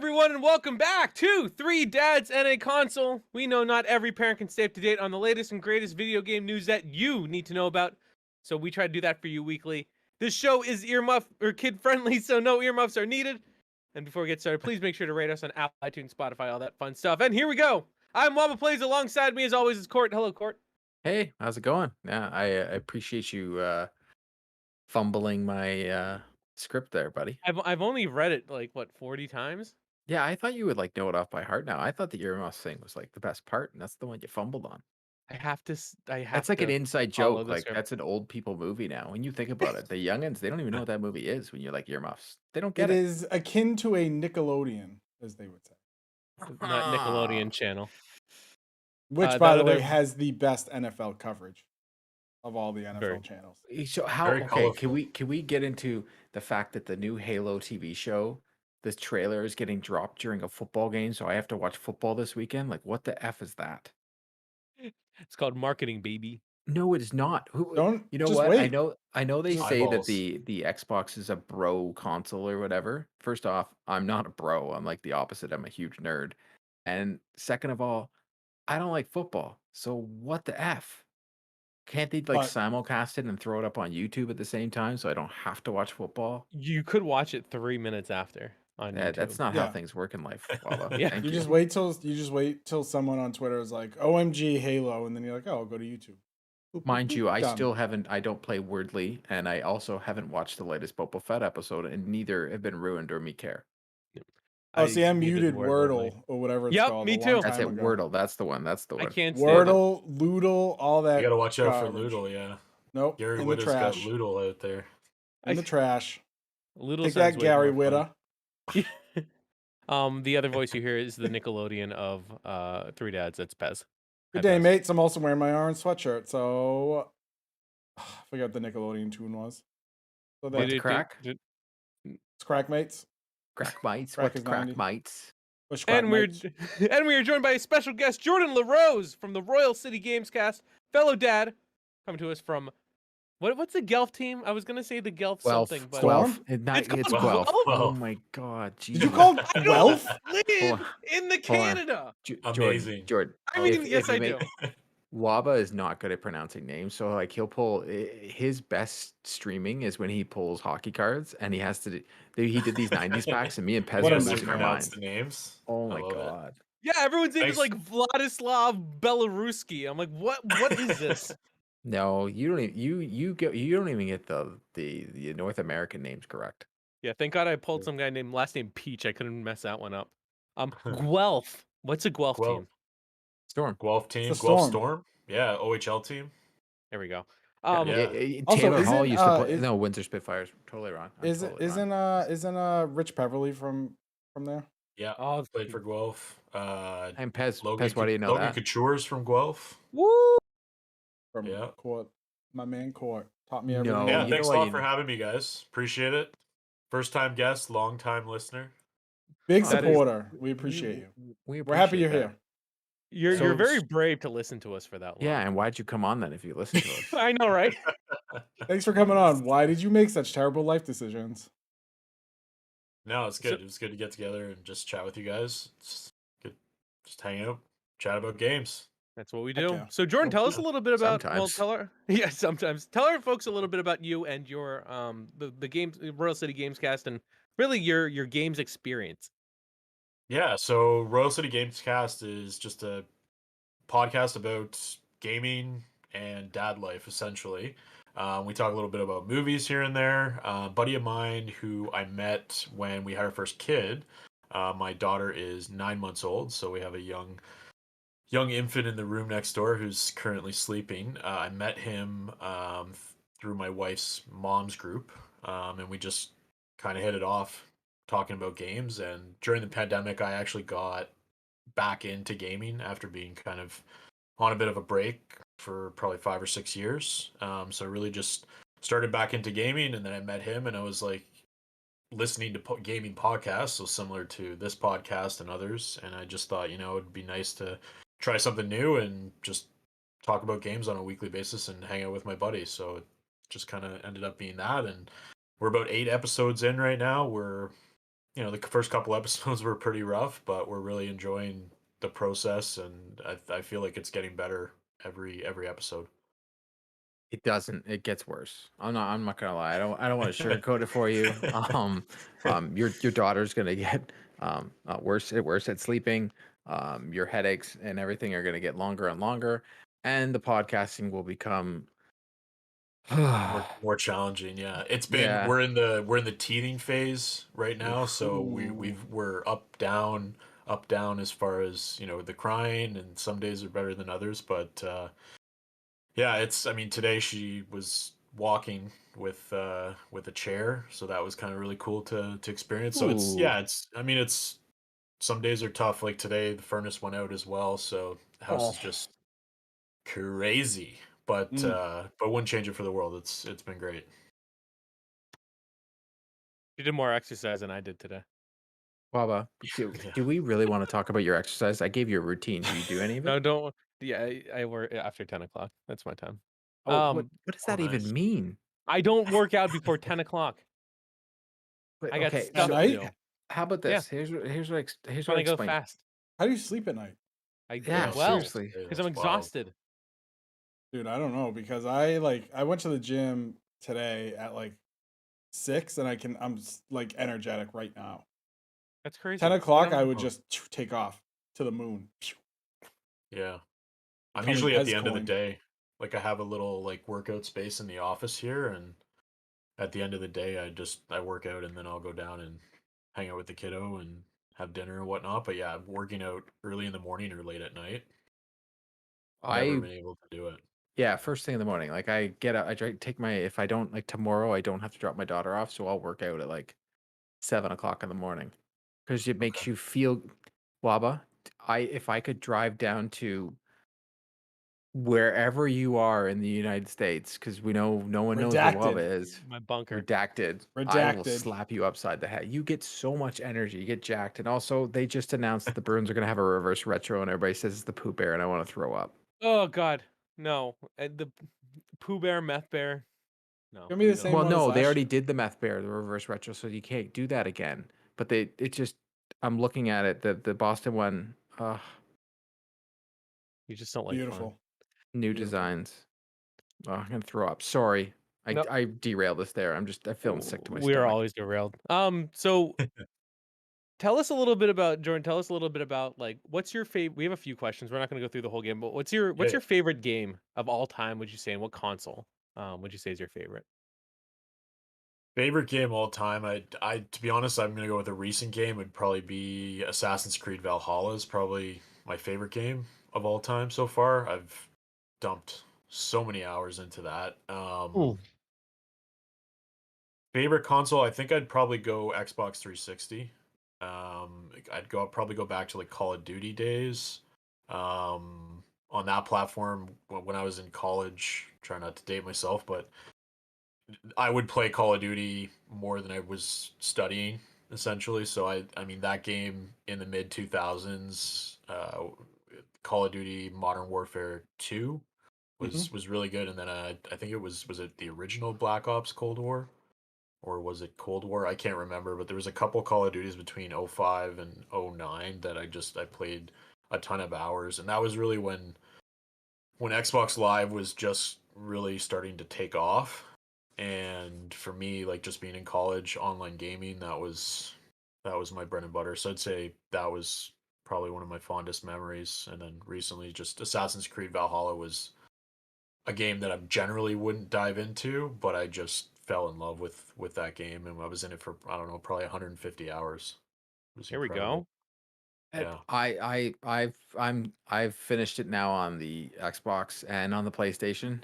everyone, and welcome back to Three Dads and a Console. We know not every parent can stay up to date on the latest and greatest video game news that you need to know about, so we try to do that for you weekly. This show is earmuff or kid-friendly, so no earmuffs are needed. And before we get started, please make sure to rate us on Apple, iTunes, Spotify, all that fun stuff. And here we go. I'm Waba Plays. Alongside me, as always, is Court. Hello, Court. Hey, how's it going? Yeah, I appreciate you fumbling my script there, buddy. I've only read it like 40 times. Yeah, I thought you would like know it off by heart now. I thought the earmuffs thing was like the best part, and that's the one you fumbled on. I have That's like an to inside follow joke. the Like script. that's an old people movie now. When you think about it, the youngins, they don't even know what that movie is when you're like earmuffs. They don't get It it. is akin to a Nickelodeon, as they would say. Not Nickelodeon channel. Which, by the way, has the best NFL coverage of all the NFL channels. So can we get into the fact that the new Halo TV show, this trailer is getting dropped during a football game, so I have to watch football this weekend? Like, what the F is that? It's called marketing, baby. No, it is not. Don't you know just what? wait. I know they say Eyeballs. that the Xbox is a bro console or whatever. First off, I'm not a bro. I'm like the opposite. I'm a huge nerd. And second of all, I don't like football. So what the F? Can't they like But- simulcast it and throw it up on YouTube at the same time so I don't have to watch football? You could watch it 3 minutes after on YouTube. That's not how Yeah. things work in life. Walla. Yeah. Thank You just wait till someone on Twitter is like, "OMG Halo," and then you're like, "Oh, I'll go to YouTube." Boop, boop, Mind boop, you, I done. still haven't. I don't play Wordly, and I also haven't watched the latest Boba Fett episode, and neither have been ruined or me care. Oh, see, I muted Wordle. Wordle or whatever it's Yep, called. me a long too. That's time it. ago. Wordle. That's the one. That's the I one. can't stand it. Wordle, Loodle, all that. You gotta watch out for garbage. Loodle, yeah. Nope, Gary in the Whitta's got trash. Loodle out there. In the trash. Little Take that, Gary Whitta. The other voice you hear is the Nickelodeon of Three Dads. That's Pez. Good Hi, day, Pez. mates. I'm also wearing my orange sweatshirt, so I forgot what the Nickelodeon tune was. So What the that's crack? it's crack, mates. Crack mites. Crack What the is crack 90. mites? What's crack, And we're mates? and we are joined by a special guest, Jordan LaRose from the Royal City Gamescast, fellow dad, coming to us from what's the Guelph team? I was gonna say the Guelph something, but Storm? It's called Guelph. Guelph? Oh my god. Did you Jesus. call I don't Guelph? live Hold in the Hold on. Canada. Amazing. Jordan. I mean, yes, I do. Waba is not good at pronouncing names, so like he'll pull his best streaming is when he pulls hockey cards, and he has to. He did these '90s packs, and me and Pez What were a losing our pronounce minds. the names. Oh I my love it. god. Yeah, everyone's name is Thanks. like Vladislav Belaruski. I'm like, what is this? No, you don't even you don't even get the North American names correct. Yeah, thank God I pulled some guy named last name Peach. I couldn't mess that one up. Guelph. What's a Guelph Guelph. team? Storm. Guelph team. It's a Guelph Storm. Storm. Yeah, OHL team. There we go. Yeah. Also, Taylor Hall isn't, used to play. is- No, Windsor Spitfires. Totally wrong. I'm totally wrong. Isn't Rich Beverly from there? Yeah. Oh, Played for Guelph. I'm Pez. Logan, Pez, why do you know Logan that? Couture's from Guelph. woo! From Yeah. Court. My man Court taught me everything. No, Yeah, you thanks a know what lot you for know. having me, guys. Appreciate it. First time guest, long time listener. Big That is- supporter. We appreciate you. We're We're happy you're here. You're So- very brave to listen to us for that long. Yeah, and why'd you come on then if you listen to us? I know, right? Thanks for coming on. Why did you make such terrible life decisions? No, it's So- good. It's good to get together and just chat with you guys. It's good. Just hang out, chat about games. That's what we Heck do. yeah. So Jordan, tell us a little bit about Sometimes. tell our yeah, sometimes. Tell our folks a little bit about you and your the games Royal City Gamescast and really your games experience. Yeah, so Royal City Gamescast is just a podcast about gaming and dad life, essentially. We talk a little bit about movies here and there. A buddy of mine who I met when we had our first kid. My daughter is 9 months old, so we have a young infant in the room next door who's currently sleeping. I met him through my wife's mom's group, and we just kind of hit it off talking about games. And during the pandemic, I actually got back into gaming after being kind of on a bit of a break for probably 5 or 6 years. So I really just started back into gaming, and then I met him, and I was like listening to gaming podcasts, so similar to this podcast and others. And I just thought, it'd be nice to try something new and just talk about games on a weekly basis and hang out with my buddies. So it just kind of ended up being that. And we're about 8 episodes in right now. We're the first couple episodes were pretty rough, but we're really enjoying the process, and I feel like it's getting better every episode. It doesn't. It gets worse. I'm not gonna lie. I don't want to sugarcoat it for you. Your daughter's gonna get worse at sleeping. Your headaches and everything are gonna get longer and longer, and the podcasting will become. More challenging, yeah. It's been Yeah. we're in the teething phase right now, Oof. so Ooh. we're up down as far as the crying, and some days are better than others, but yeah, it's I mean today she was walking with a chair, so that was kind of really cool to experience. So it's Ooh. yeah, it's I mean it's some days are tough. Like today the furnace went out as well, so the house Oh. is just crazy. Mm. But wouldn't change it for the world. It's been great. You did more exercise than I did today. Baba, Yeah. do we really want to talk about your exercise? I gave you a routine. Do you do any of it? No, don't. Yeah, I work after 10 o'clock. That's my time. Oh, what does Oh, that even nice. mean? I don't work out before 10 o'clock. But I got okay, At stuff so to night? do. how about Yeah, this? Here's when what I I go explain. fast. How do you sleep at night? I Yeah, Oh, well, seriously. yeah, because I'm that's wild. exhausted. Dude, I don't know because I went to the gym today at like 6 and like energetic right now. That's 10 crazy. And o'clock, I I'm would Oh, just take off to the moon. yeah. I'm Becoming usually at the end of the Pez-coin. day. Like I have a little like workout space in the office here, and at the end of the day I work out, and then I'll go down and hang out with the kiddo and have dinner and whatnot. But yeah, working out early in the morning or late at night, never I been able to do it. Yeah, first thing in the morning. Like I get up, I try to take my if I don't like tomorrow, I don't have to drop my daughter off, so I'll work out at like 7 o'clock in the morning because it makes Okay. you feel Waba. I if I could drive down to wherever you are in the United States, because we know no one knows where Redacted. Waba is. my bunker. Redacted. I will Redacted. slap you upside the head. You get so much energy. You get jacked. And also, they just announced that the Bruins are going to have a reverse retro, and everybody says it's the Pooh Bear, and I want to throw up. Oh God, no. The Pooh Bear, Meth Bear. No, Gonna be we the don't. same Well, one as no, they last already year. did the Meth Bear, the reverse retro, so you can't do that again. But it just, I'm looking at it, the Boston one, You just don't like fun. Beautiful. new Beautiful. designs. Oh, I'm gonna throw up. Sorry, No, I derailed this there. I'm feeling sick to my we're stomach. always derailed. So tell us a little bit about Jordan. Tell us a little bit about like what's your favorite. We have a few questions. We're not going to go through the whole game, but Yeah, what's yeah. your favorite game of all time? Would you say, and what console? Would you say is your favorite? Favorite game all time. I to be honest, I'm gonna go with a recent game. Would probably be Assassin's Creed Valhalla. Is probably my favorite game of all time so far. I've dumped so many hours into that. Ooh, Favorite console, I think I'd probably go Xbox 360. Probably go back to like Call of Duty days. On that platform when I was in college, try not to date myself, but I would play Call of Duty more than I was studying essentially. So I mean that game in the mid 2000s, Call of Duty Modern Warfare 2 Hmm. was really good, and then I think was it the original Black Ops Cold War, or was it Cold War? I can't remember, but there was a couple Call of Duties between '05 and '09 that I played a ton of hours, and that was really when Xbox Live was just really starting to take off. And for me, like just being in college, online gaming, that was my bread and butter. So I'd say that was probably one of my fondest memories. And then recently, just Assassin's Creed Valhalla was a game that I generally wouldn't dive into, but I just fell in love with that game, and I was in it for I don't know, probably 150 hours. It was here we incredible. go. Yeah. I've finished it now on the Xbox and on the PlayStation.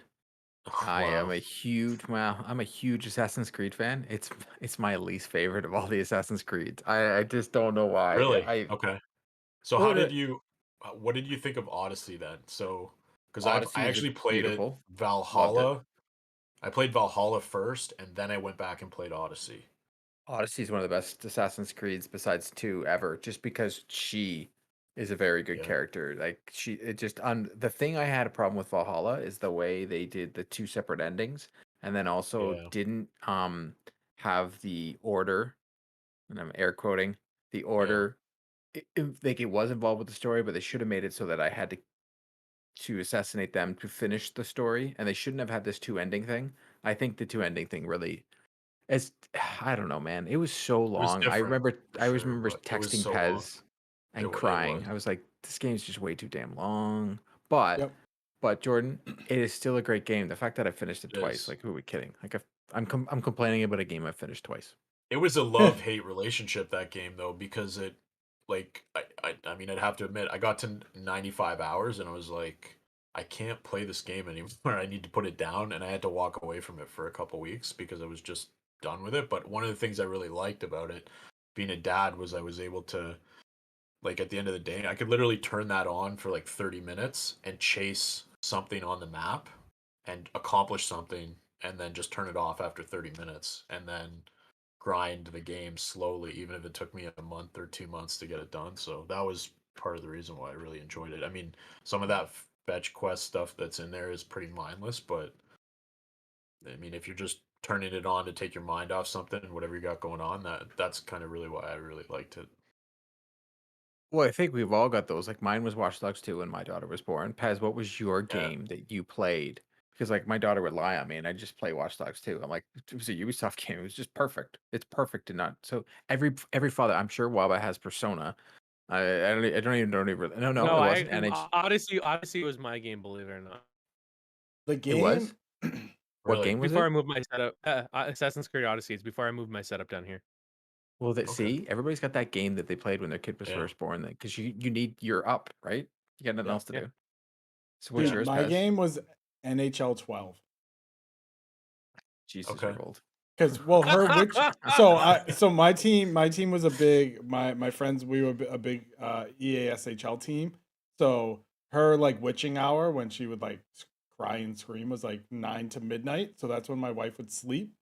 I am Wow. a huge well, I'm a huge Assassin's Creed fan. It's my least favorite of all the Assassin's Creeds. I just don't know why. Really? I Okay. So well, what did you think of Odyssey then? So, because I Odyssey is actually played it beautiful. Loved it. Valhalla. I played Valhalla first, and then I went back and played Odyssey. Odyssey is one of the best Assassin's Creeds besides 2 ever, just because she is a very good Yeah, character. Like she it just on the thing I had a problem with Valhalla is the way they did the 2 separate endings and then also yeah, didn't have the order and I'm air quoting, the order. Like it was involved with the story, but they should have made it so that I had to assassinate them to finish the story, and they shouldn't have had this two ending thing. I think the two ending thing really it's I don't know, man. It was so It was long. different for I always sure, remember but it was texting so long. Pez and It crying. was. I was like, this game's just way too damn long. But Yep. Jordan, it is still a great game. The fact that I finished it It twice, is. like who are we kidding? Like I'm complaining about a game I finished twice. It was a love-hate relationship, that game, though, because it, like, I mean, I'd have to admit, I got to 95 hours and I was like, I can't play this game anymore. I need to put it down, and I had to walk away from it for a couple weeks because I was just done with it. But one of the things I really liked about it, being a dad, was I was able to, like, at the end of the day, I could literally turn that on for like 30 minutes and chase something on the map and accomplish something, and then just turn it off after 30 minutes, and then grind the game slowly, even if it took me a month or 2 months to get it done. So that was part of the reason why I really enjoyed it. I mean, some of that fetch quest stuff that's in there is pretty mindless, but I mean, if you're just turning it on to take your mind off something and whatever you got going on, that's kind of really why I really liked it. Well, I think we've all got those. Like mine was Watch Dogs 2 when my daughter was born. Pez, what was your Yeah. game that you played? Because like my daughter would lie on me and I just play Watch Dogs 2. I'm like, it was a Ubisoft game. It was just perfect. It's perfect to not. So every father, I'm sure Waba has Persona. I don't even no, No, it I wasn't actually NH. Odyssey was my game, believe it or not. The It was? game. What Really? game was Before I it? moved my setup, Assassin's Creed Odyssey. It's before I moved my setup down here. Well, that Okay. see, everybody's got that game that they played when their kid was Yeah. first born. Because you need you're up, right? You got nothing Yeah. else to Yeah. do. So what's Dude, yours, my Pez? game was NHL 12. Jesus, Okay. you're old. Because well, her which so my team was a big my friends, we were a big EASHL team. So her like witching hour when she would like cry and scream was like 9 to midnight. So that's when my wife would sleep,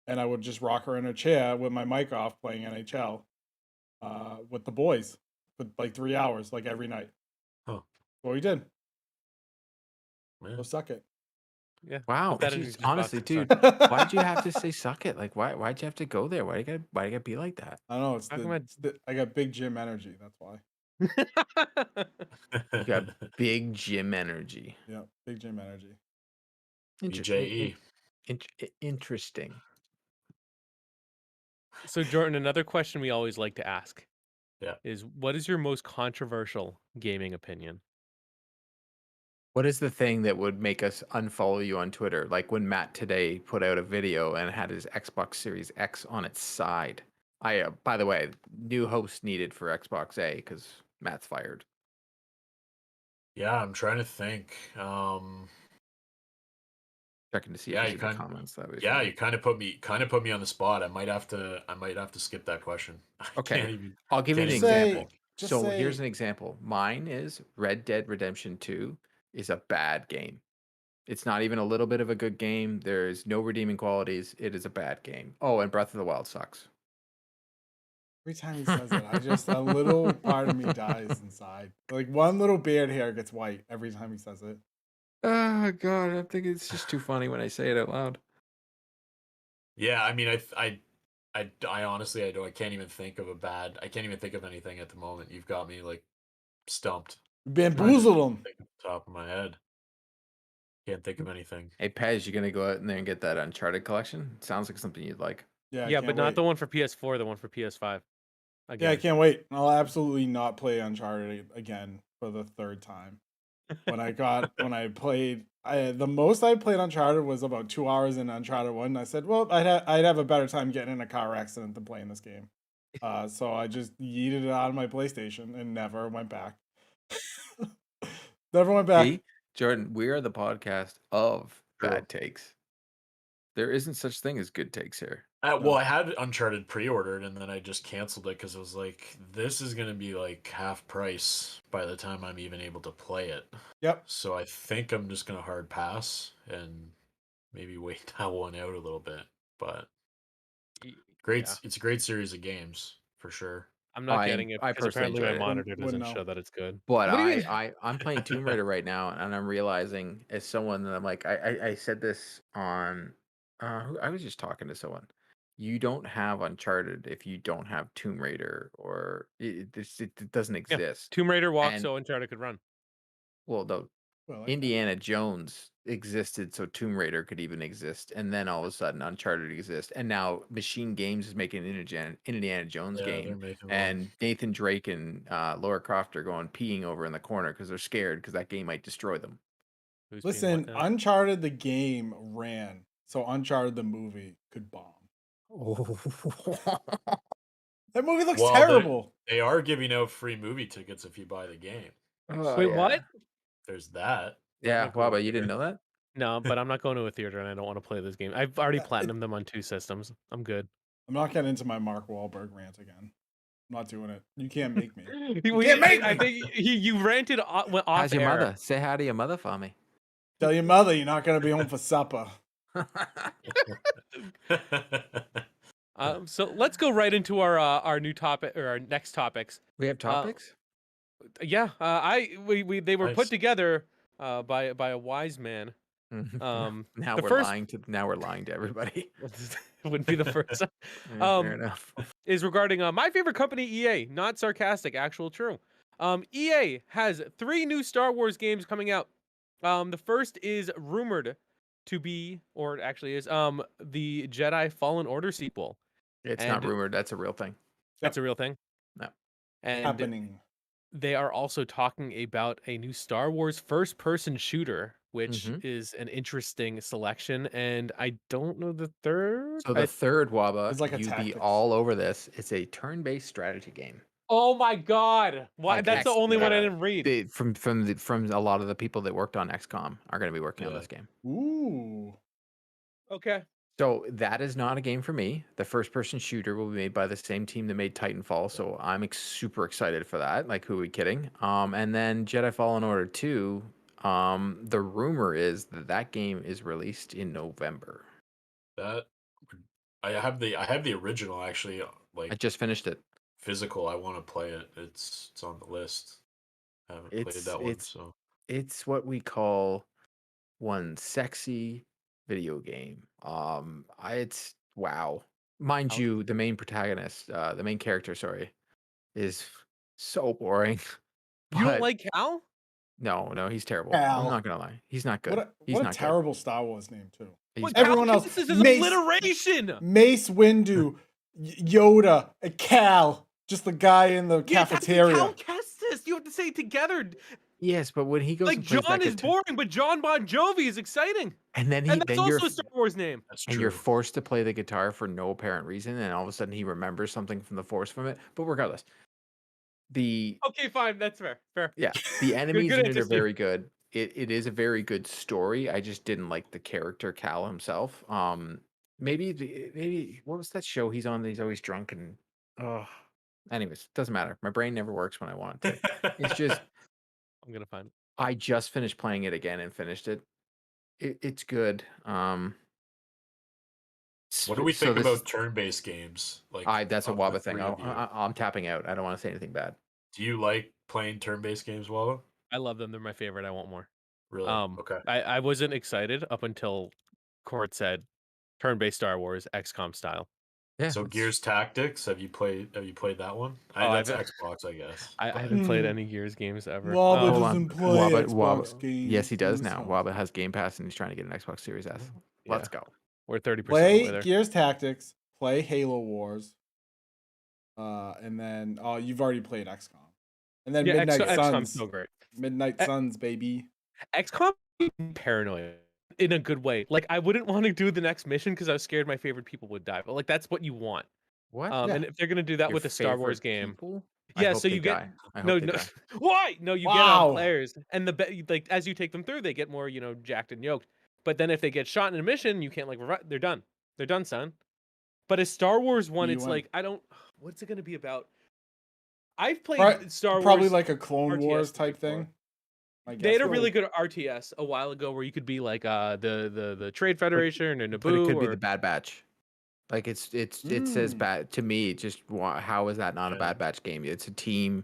and I would just rock her in her chair with my mic off playing NHL with the boys for like 3 hours like every night. Huh. What we did. Yeah. So suck it. Yeah. Wow, Put that in your jeez, juice box honestly, and dude, suck. why'd you have to say suck it? Like, why'd you have to go there? Why you gotta be like that? I don't know. It's Talking the, about it's the I got big gym energy. That's why. You got big gym energy. Yeah, big gym energy. BJE. Interesting. So Jordan, another question we always like to ask Yeah. is, what is your most controversial gaming opinion? What is the thing that would make us unfollow you on Twitter? Like when Matt today put out a video and had his Xbox Series X on its side. By the way, new host needed for Xbox A because Matt's fired. Yeah, I'm trying to think. Checking to see if Yeah, there's you any kind comments that way. yeah, you kind of put me on the spot. I might have to skip that question. I Okay, can't even I'll give you an can't Just even say, example. think. just So here's say, an example. Mine is Red Dead Redemption 2 is a bad game. It's not even a little bit of a good game. There's no redeeming qualities. It is a bad game. Oh, and Breath of the Wild sucks. every time he says it, a little part of me dies inside. Like one little beard hair gets white every time he says it. Oh God, I think it's just too funny when I say it out loud. Yeah, I mean, I honestly, I can't even think of I can't even think of anything at the moment. You've got me like stumped. Trying to Bamboozled him. think off the top of my head. Can't think of anything. Hey, Pez, you gonna go out in there and get that Uncharted collection? Sounds like something you'd like. Yeah, I Yeah, can't but not wait. the one for PS4, the one for PS5. Yeah, I Again. can't wait. I'll absolutely not play Uncharted again for the third time. When I played, the most I played Uncharted was about 2 hours in Uncharted 1. And I said, well, I'd have a better time getting in a car accident than playing this game. So I just yeeted it out of my PlayStation and never went back. Never went back. See, Jordan, we are the podcast of True. bad takes. There isn't such thing as good takes here. Well, I had Uncharted pre-ordered and then I just canceled it because it was like, this is gonna be like half price by the time I'm even able to play it. Yep. So I think I'm just gonna hard pass and maybe wait that one out a little bit. But great, Yeah. it's a great series of games for sure. I'm not getting it I because personally apparently my enjoyed it. monitor Wouldn't doesn't know. show that it's good. But What do you mean? I'm playing Tomb Raider right now, and I'm realizing as someone that I'm like, I said this on, I was just talking to someone. you don't have Uncharted if you don't have Tomb Raider, or it doesn't Yeah. exist. Tomb Raider walked And so Uncharted could run. well, no, Well, I like that. Indiana Jones existed so Tomb Raider could even exist, and then all of a sudden Uncharted exists, and now Machine Games is making an Indiana Jones Yeah, they're game, making one. and Nathan Drake and Laura Croft are going peeing over in the corner because they're scared because that game might destroy them. Who's being Listen, what now? Uncharted the game ran, so Uncharted the movie could bomb. That movie looks Well, terrible. They are giving out free movie tickets if you buy the game. Oh, Wait, yeah. what? There's that. Yeah, not going Waba, to you didn't theater. know that? No, but I'm not going to a theater, and I don't want to play this game. I've already Uh, it- platinumed them on 2 systems. I'm good. I'm not getting into my Mark Wahlberg rant again. I'm not doing it. You can't make me. Can't make I me! think you ranted off How's your air. mother? Say hi to your mother for me. Tell your mother you're not gonna be home for supper. So let's go right into our new topic or our next topics. We have topics? Yeah, they were put Nice. together by a wise man. now the we're first- lying to everybody. Wouldn't be the first. Yeah, fair enough. Is regarding my favorite company, EA. Not sarcastic, actual true. EA has 3 new Star Wars games coming out. The first is rumored to be, or it actually is, the Jedi Fallen Order sequel. It's not and- rumored. That's a real thing. That's a real thing. No. And Happening. they are also talking about a new Star Wars first-person shooter, which Mhm. is an interesting selection. And I don't know the third. So the third Waba, It's like a you'd be tactics. all over this. It's a turn-based strategy game. Oh my God! Why? Like That's the X- only one I yeah. didn't read. From a lot of the people that worked on XCOM are going to be working on Yeah. this game. Ooh. Okay. So that is not a game for me. The first-person shooter will be made by the same team that made Titanfall, so I'm super excited for that. Like, who are we kidding? And then Jedi Fallen Order 2. The rumor is that game is released in November. That I have the original actually, I like just finished it. physical. I want to play it. It's on the list. I haven't played that one, so It's what we call one sexy video game. It's wow. Mind How- you, the main protagonist, the main character, sorry, is so boring. You don't But- like Cal? No, he's terrible. Cal. I'm not gonna lie. He's not good. What a terrible Star Wars name too. He's What, bad. Everyone Cal else- Kestis is Mace- alliteration. Mace Windu, Yoda, Cal, just the guy in the Yeah, that's cafeteria. Cal Kestis. You have to say it together. Yes, but when he goes Like and plays John that is guitar- boring, but John Bon Jovi is exciting, and then and that's then you're also a Star Wars name. that's and true. you're forced to play the guitar for no apparent reason, and all of a sudden he remembers something from the Force from it. But regardless, the Okay, fine. That's fair. Fair. yeah, the enemies good in it answer, are Steve. very good. It is a very good story. I just didn't like the character Cal himself. Maybe what was that show he's on that he's always drunk and anyways, doesn't matter. My brain never works when I want it to. It's just I'm gonna find it. I just finished playing it again and finished it. It's good. What do we so think this about is- turn-based games? Like that's a of the Waba thing. three of you? I'm tapping out. I don't want to say anything bad. Do you like playing turn-based games, Waba? I love them. They're my favorite. I want more. Really? Okay. I wasn't excited up until Court said turn-based Star Wars XCOM style. Yeah. So it's- Gears Tactics, have you played that one? That's Xbox, I guess. I but- haven't played Hmm. any Gears games ever. Waba Hold on. doesn't play Xbox games. Yes, he does himself. now. Waba has Game Pass and he's trying to get an Xbox Series S. Yeah, Let's go. we're 30% Play with her. Gears Tactics, play Halo Wars, and then you've already played XCOM, and then Yeah, Midnight XCOM's Suns. so great. Midnight Eh, Suns, baby. XCOM paranoid in a good way. Like I wouldn't want to do the next mission because I was scared my favorite people would die. But like that's what you want. What? Yeah. And if they're gonna do that Your with a Star Wars favorite game, people? I yeah. hope So they you get die. I hope no, they no. die. Why? No, you get Wow. on players, and like as you take them through, they get more jacked and yoked. But then if they get shot in a mission, you can't like they're done. They're done, son. But a Star Wars one, it's BUM. like I don't. What's it gonna be about? I've played Right, Star Probably Wars. like a Clone RTS Wars type before. thing. I They had guess. a really good RTS a while ago where you could be like the Trade Federation or But it Naboo could be or the Bad Batch. Like it says Mm. bad to me. How is that not a Yeah. Bad Batch game? It's a team.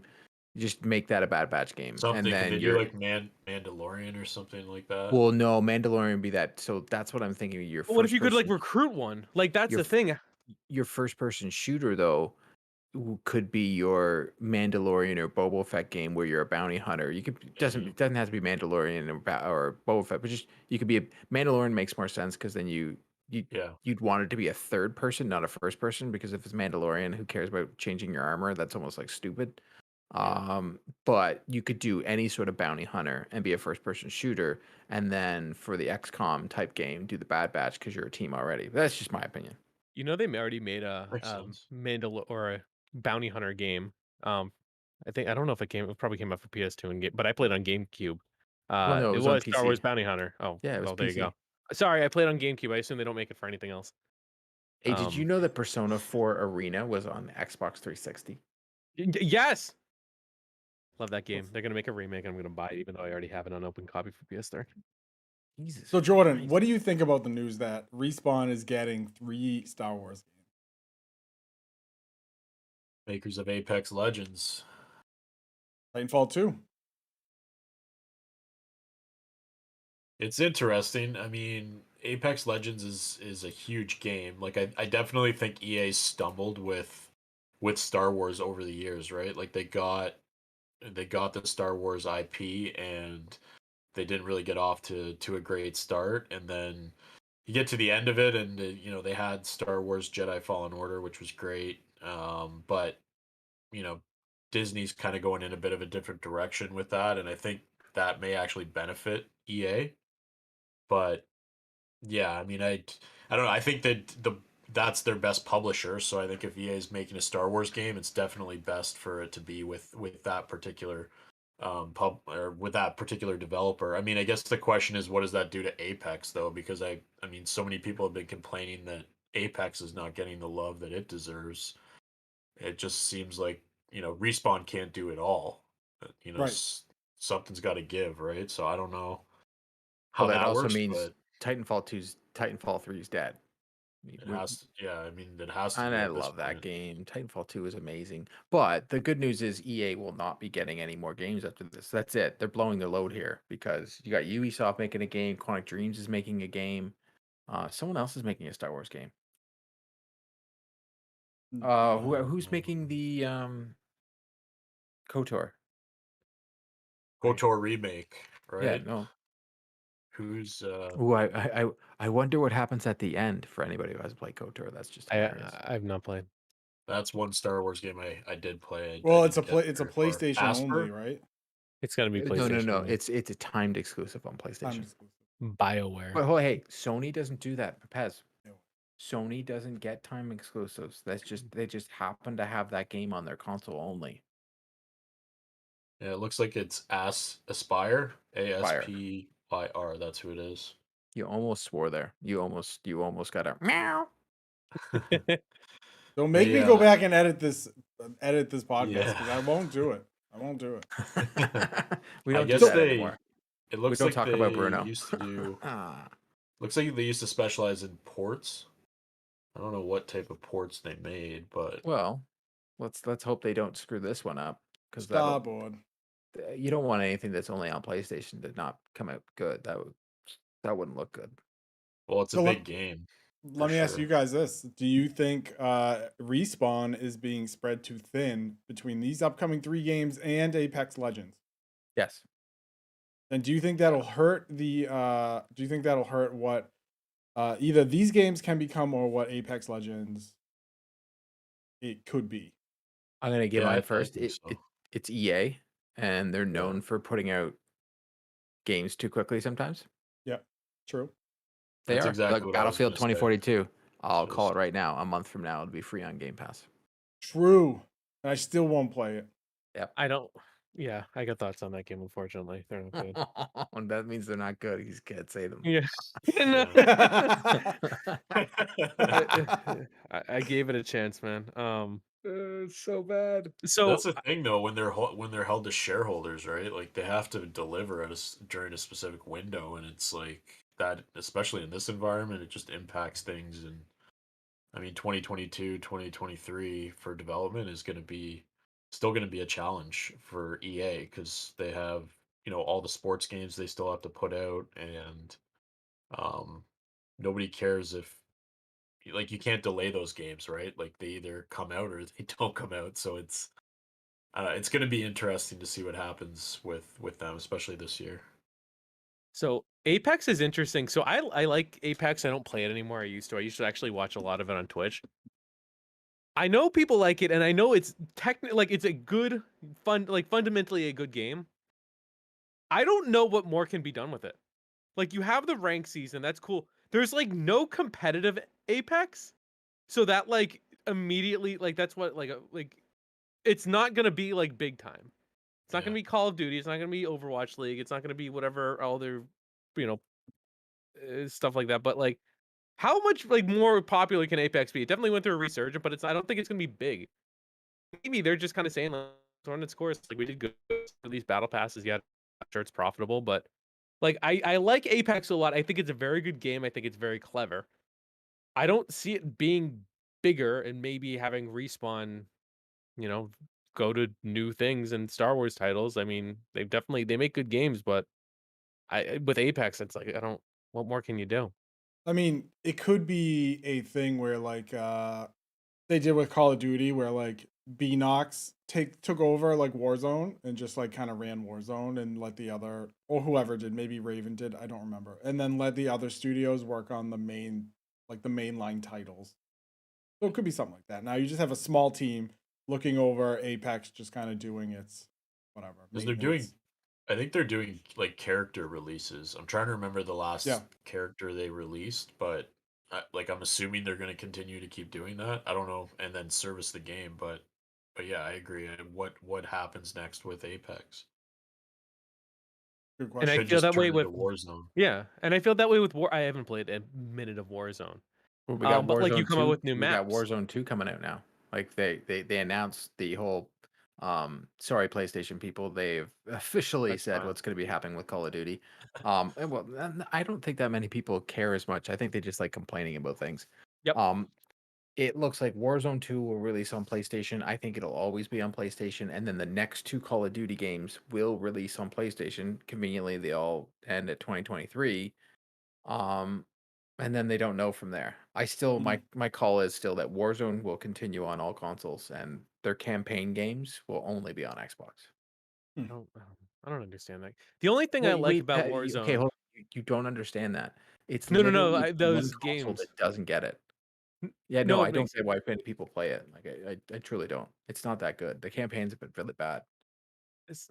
You just make that a Bad Batch game, Something and could then they you're do like Mandalorian or something like that? well, no, Mandalorian would be that. So that's what I'm thinking. Your What if first you could like person- recruit one? Like that's Your the thing. your first person shooter though could be your Mandalorian or Boba Fett game where you're a bounty hunter. You could Mhm. it doesn't have to be Mandalorian or Boba Fett, but just you could be a Mandalorian makes more sense because then you Yeah. you'd want it to be a third person, not a first person, because if it's Mandalorian, who cares about changing your armor? That's almost like stupid. Yeah. But you could do any sort of bounty hunter and be a first person shooter, and then for the XCOM type game, do the Bad Batch because you're a team already. That's just my opinion. You know, they already made a Makes sense. Mandal or a bounty hunter game. Um, I don't know if it probably came out for PS2 and but I played on GameCube. Well, no, it It was on was Star Wars PC. Bounty Hunter. Oh, Yeah, it was well, there you go. PC. Sorry, I played on GameCube. I assume they don't make it for anything else. Hey, did you Um, know that Persona 4 Arena was on Xbox 360? yes, love that game. What's- They're gonna make a remake. I'm gonna buy it, even though I already have an unopened copy for PS3. Jesus So Jordan, Christ. what do you think about the news that Respawn is getting 3 Star Wars games? Makers of Apex Legends. Titanfall 2. It's interesting. I mean, Apex Legends is a huge game. Like I definitely think EA stumbled with Star Wars over the years, right? Like they got the Star Wars IP and they didn't really get off to a great start, and then you get to the end of it and they had Star Wars Jedi Fallen Order, which was great. But you know, Disney's kind of going in a bit of a different direction with that, and I think that may actually benefit EA. But yeah, I mean, I don't know. I think that that's their best publisher. So I think if EA is making a Star Wars game, it's definitely best for it to be with that particular pub or with that particular developer. I mean, I guess the question is, what does that do to Apex though? Because I mean, so many people have been complaining that Apex is not getting the love that it deserves. It just seems like Respawn can't do it all. Right. Something's got to give, right? So I don't know Well, how that that also works, means but Titanfall 3 is dead. it has to, yeah, I mean, it has to And be I at this love that point. game. Titanfall 2 is amazing. But the good news is EA will not be getting any more games after this. That's it. They're blowing their load here because you got Ubisoft making a game, Quantic Dreams is making a game. Someone else is making a Star Wars game. Who's making the KOTOR? KOTOR remake, Yeah, right? no. Who's Ooh, I wonder what happens at the end for anybody who hasn't played KOTOR. That's just hilarious. I've not played. that's one Star Wars game I did play. I Well, it's didn't get it's a very far. PlayStation only, Asper? right? It's gonna be No, no, PlayStation no. only. It's a timed exclusive on Time PlayStation. exclusive. BioWare. But hey, Sony doesn't do that, Pez. Yeah. Sony doesn't get time exclusives. That's just they just happen to have that game on their console only. Yeah, it looks like it's Aspire, Fire. Aspire. That's who it is. You almost swore there. You almost got a meow. Don't make me They go back and edit this podcast because I yeah. won't do it. I won't do it. We I don't do guess that anymore. it We looks don't like talk about they Bruno. used to do Ah, looks like they used to specialize in ports. I don't know what type of ports they made, but well, let's hope they don't screw this one up because Starboard. you don't want anything that's only on PlayStation to not come out good. That wouldn't look good. well, it's a So big game. let me ask you guys this. Do you think Respawn is being spread too thin between these upcoming 3 games and Apex Legends? Yes. And do you think that'll hurt what either these games can become or what Apex Legends it could be? I'm gonna give Yeah, mine I first. think so. It's EA, and they're Yeah. known for putting out games too quickly sometimes. Yeah, true. They That's are exactly like what I was Battlefield gonna say. 2042. I'll So call it right now. A month from now, it'll be free on Game Pass. True. And I still won't play it. Yep. I don't. Yeah, I got thoughts on that game. Unfortunately, they're not good. And that means they're not good. You just can't say them. Yeah. I gave it a chance, man. It's so bad. So That's the thing, though, when they're held to shareholders, right? Like they have to deliver during a specific window, and it's like that, especially in this environment, it just impacts things. And I mean, 2022, 2023 for development is going to be still going to be a challenge for EA because they have all the sports games they still have to put out, and um, nobody cares if like you can't delay those games, right? Like they either come out or they don't come out. So it's going to be interesting to see what happens with them, especially this year. So Apex is interesting. So I like Apex. I don't play it anymore. I used to. I used to actually watch a lot of it on Twitch. I know people like it, and I know it's technically like it's a good, fundamentally a good game. I don't know what more can be done with it. Like you have the rank season, that's cool. There's like no competitive Apex, so that like immediately like that's what like it's not gonna be like big time. It's not Yeah. gonna be Call of Duty. It's not gonna be Overwatch League. It's not gonna be whatever all their, you know, stuff like that. But like, how much like more popular can Apex be? It definitely went through a resurgence, but it's I don't think it's gonna be big. Maybe they're just kind of saying like, throwing its course. Like we did good for these battle passes. Yeah, I'm sure it's profitable, but like I like Apex a lot. I think it's a very good game. I think it's very clever. I don't see it being bigger and maybe having Respawn, you know, go to new things and Star Wars titles. I mean, they make good games, but with Apex, it's like I don't. What more can you do? I mean, it could be a thing where like they did with Call of Duty where like Knox took over like Warzone and just like kind of ran Warzone and let the other or whoever did, maybe Raven did, I don't remember. And then let the other studios work on the mainline titles. So it could be something like that. Now you just have a small team looking over Apex just kind of doing its whatever. Because they're Maintenance. I think they're doing like character releases. I'm trying to remember the last Yeah. character they released, but like I'm assuming they're going to continue to keep doing that. I don't know, and then service the game, but yeah, I agree. What happens next with Apex? Good And I question. Could feel just that way turn into with Warzone. yeah, and I feel that way with War. I haven't played a minute of Warzone. Well, we got But like you Warzone come out 2. with new We got maps. Warzone 2 coming out now. Like they announced the whole sorry PlayStation people, they've officially That's said fine. what's going to be happening with Call of Duty. And well, I don't think that many people care as much. I think they just like complaining about things. Yep. It looks like Warzone 2 will release on PlayStation. I think it'll always be on PlayStation, and then the next two Call of Duty games will release on PlayStation. Conveniently, they all end at 2023. Um, and then they don't know from there. I still my call is still that Warzone will continue on all consoles, and their campaign games will only be on Xbox. I don't understand that. The only thing I like about Okay, Warzone. hold on. You don't understand that. It's No. literally the one Those console games. that doesn't get it. Yeah, no, No, it I don't makes get why many people play it. Like I truly don't. It's not that good. The campaigns have been really bad. it's,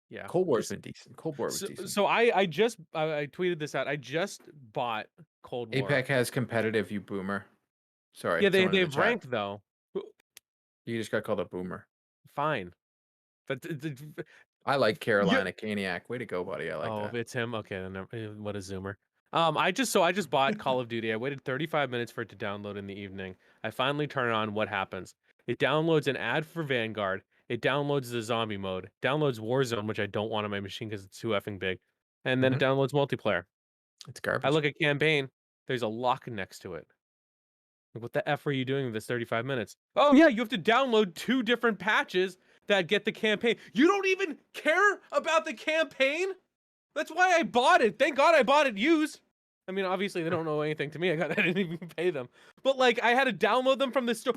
yeah. Cold War's been decent. Cold War was So, decent. so I just I tweeted this out. I just bought Cold War. APEC has competitive, you boomer. Sorry, Yeah, someone in the they've chat. ranked though. You just got called a boomer. Fine, but I like Carolina Caniac. Way to go, buddy. I like oh, that. it's him. Okay, then what a zoomer. I just bought Call of Duty. I waited 35 minutes for it to download in the evening. I finally turn it on. What happens? It downloads an ad for Vanguard. It downloads the zombie mode. Downloads Warzone, which I don't want on my machine because it's too effing big. And then it downloads multiplayer. It's I garbage. look at campaign. There's a lock next to it. Like, what the F are you doing with this 35 minutes? Oh, yeah, you have to download 2 different patches that get the campaign. You don't even care about the campaign? That's why I bought it. Thank God I bought it used. I mean, obviously, they don't know anything to me. I didn't even pay them. But, like, I had to download them from the store.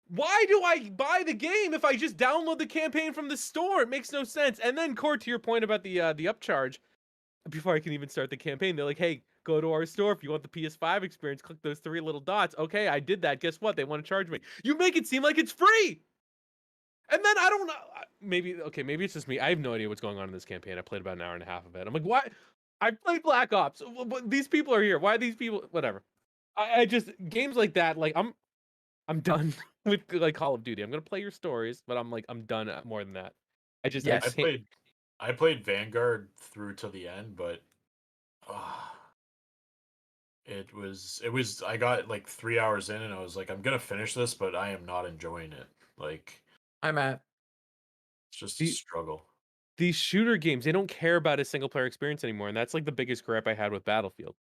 Why do I buy the game if I just download the campaign from the store? It makes no sense. And then, Court, to your point about the upcharge, before I can even start the campaign, they're like, hey, go to our store if you want the PS5 experience. Click those 3 little dots. Okay, I did that. Guess what? They want to charge me. You make it seem like it's free. And then I don't know. Maybe it's just me. I have no idea what's going on in this campaign. I played about an hour and a half of it. I'm like, why? I played Black Ops. But these people are here. Why are these people? Whatever. I just games like that. Like I'm done with like Call of Duty. I'm gonna play your stories, but I'm done more than that. I just Yes. I can't. I played Vanguard through to the end, but it was I got like 3 hours in and I was like, I'm gonna finish this, but I am not enjoying it. Like I'm at. it's just a struggle. These shooter games, they don't care about a single player experience anymore, and that's like the biggest gripe I had with Battlefield.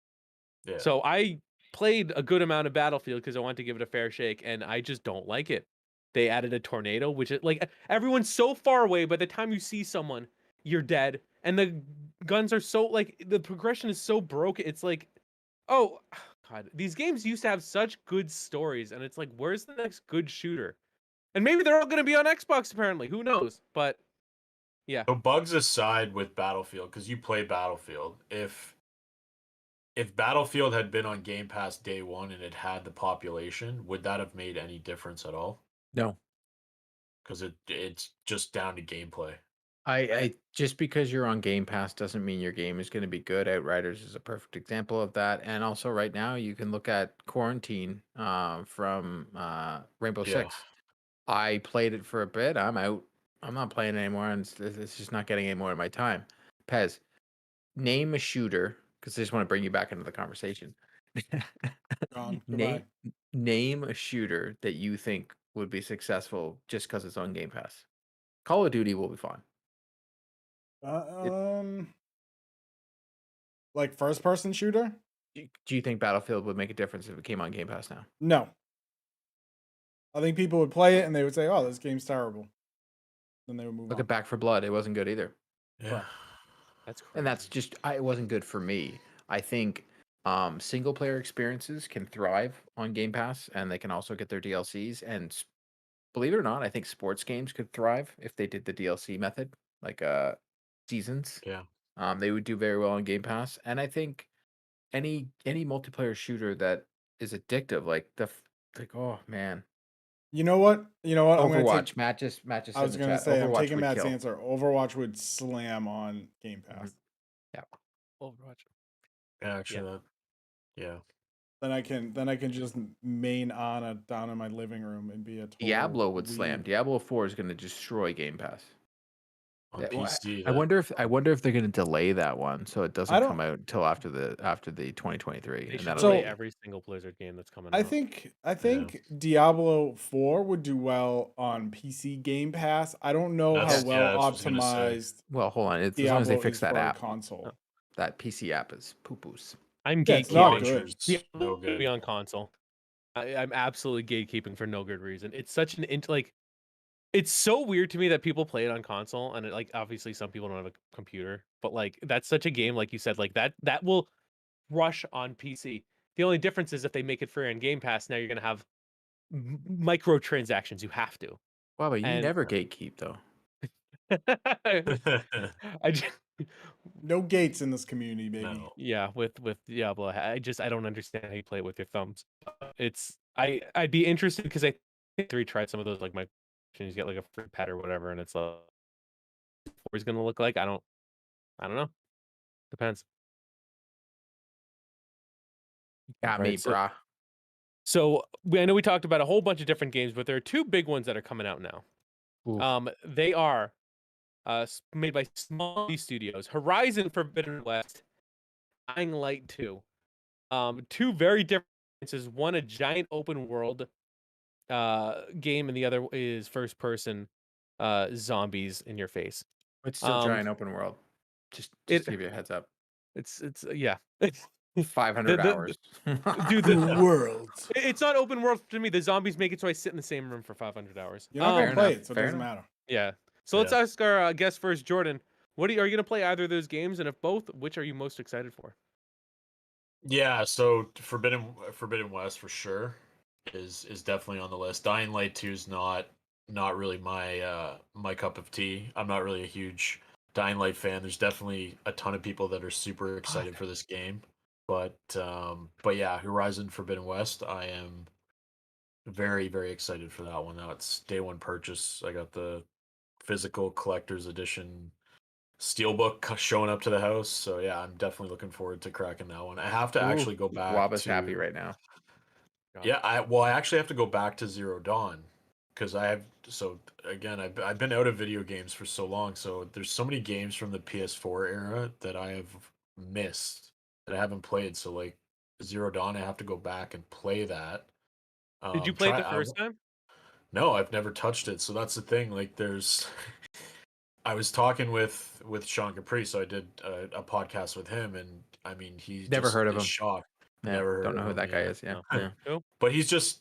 Yeah. So I played a good amount of Battlefield because I wanted to give it a fair shake, and I just don't like it. They added a tornado, which is like everyone's so far away. By the time you see someone, you're dead, and the guns are so like the progression is so broken. It's like, oh God, these games used to have such good stories, and it's like, where's the next good shooter? And maybe they're all going to be on Xbox. Apparently, who knows? But yeah, So bugs aside with Battlefield, because you play Battlefield, if Battlefield had been on Game Pass day one and it had the population, would that have made any difference at all? No, Because it's just down to gameplay. I just because you're on Game Pass doesn't mean your game is going to be good. Outriders is a perfect example of that. And also, right now, you can look at Quarantine from Rainbow Yeah. Six. I played it for a bit. I'm out. I'm not playing anymore, and it's just not getting any more of my time. Pez, name a shooter, because I just want to bring you back into the conversation. Gone. name Goodbye. name a shooter that you think would be successful just because it's on Game Pass. Call of Duty will be fine. Like first person shooter? Do you think Battlefield would make a difference if it came on Game Pass now? No. I think people would play it and they would say, "Oh, this game's terrible." Then they would move Look on. at Back for Blood; it wasn't good either, Yeah. Correct. that's crazy. and that's just it wasn't good for me. I think single player experiences can thrive on Game Pass, and they can also get their DLCs. And believe it or not, I think sports games could thrive if they did the DLC method, like seasons. Yeah. They would do very well on Game Pass, and I think any multiplayer shooter that is addictive, like oh man, You know what? I'm gonna Overwatch. take. Matt just I said was in the gonna chat, say I'm Overwatch taking would Matt's kill. answer. Overwatch would slam on Game Pass. Yeah. Overwatch. Actually, yeah. Then I can just main Ana down in my living room and be a total Diablo would slam. weeb. Diablo 4 is going to destroy Game Pass. On Yeah, well, PC. I wonder if they're going to delay that one so it I doesn't don't. come out until after the 2023, They and should that'll delay be So every single Blizzard game that's coming I out. think Yeah. Diablo 4 would do well on PC Game Pass. I don't know how That's- well yeah, that's what I was gonna say. optimized well. Hold on, as long as they Diablo fix is that for a app. console. That PC app is poo-poos. I'm Yeah, it's not gatekeeping. good. Launchers, Diablo no will be good. on console. I'm absolutely gatekeeping for no good reason. It's such an like, it's so weird to me that people play it on console, and like obviously some people don't have a computer, but like that's such a game, like you said, like that will rush on PC. The only difference is if they make it free on Game Pass, now you're gonna have microtransactions. You have to, Wow, but you and never gatekeep though. I just, No gates in this community, baby. No. yeah, with Diablo, I don't understand how you play it with your thumbs. It's I'd be interested because I think 3 tried some of those like you get like a free pet or whatever, and it's what it's gonna look like. I don't know. Depends. Got Right, me, brah. So I know we talked about a whole bunch of different games, but there are 2 big ones that are coming out now. Oof. They are made by small studios: Horizon Forbidden West, Dying Light 2. 2 very different experiences. One a giant open world game, and the other is first person zombies in your face. It's still Um, giant open world. Just it to give you a heads up. it's yeah. 500 The- hours. Dude, The world. it's not open world to me. The zombies make it so I sit in the same room for 500 hours. You're not Fair gonna play enough, it, so it fair doesn't enough. matter. Yeah. So let's Yeah. ask our guest first, Jordan. Are you gonna play either of those games? And if both, which are you most excited for? Yeah, so Forbidden West for sure is definitely on the list. Dying Light 2 is not really my my cup of tea. I'm not really a huge Dying Light fan. There's definitely a ton of people that are super excited for this game. But yeah, Horizon Forbidden West, I am very, very excited for that one. That's day one purchase. I got the physical collector's edition steelbook showing up to the house. So yeah, I'm definitely looking forward to cracking that one. I have to actually go back Waba's to happy right now. Yeah, I actually have to go back to Zero Dawn because I have again I've been out of video games for so long. So there's so many games from the PS4 era that I have missed that I haven't played. So like Zero Dawn, I have to go back and play that. Did you play it the first time? No, I've never touched it. So that's the thing. Like, there's, I was talking with Sean Capri, so I did a podcast with him, and I mean, he Never just heard of is him. shocked. Yeah, Never heard don't know of who him, that guy yeah. is. Yeah, No. yeah. Nope. But he's just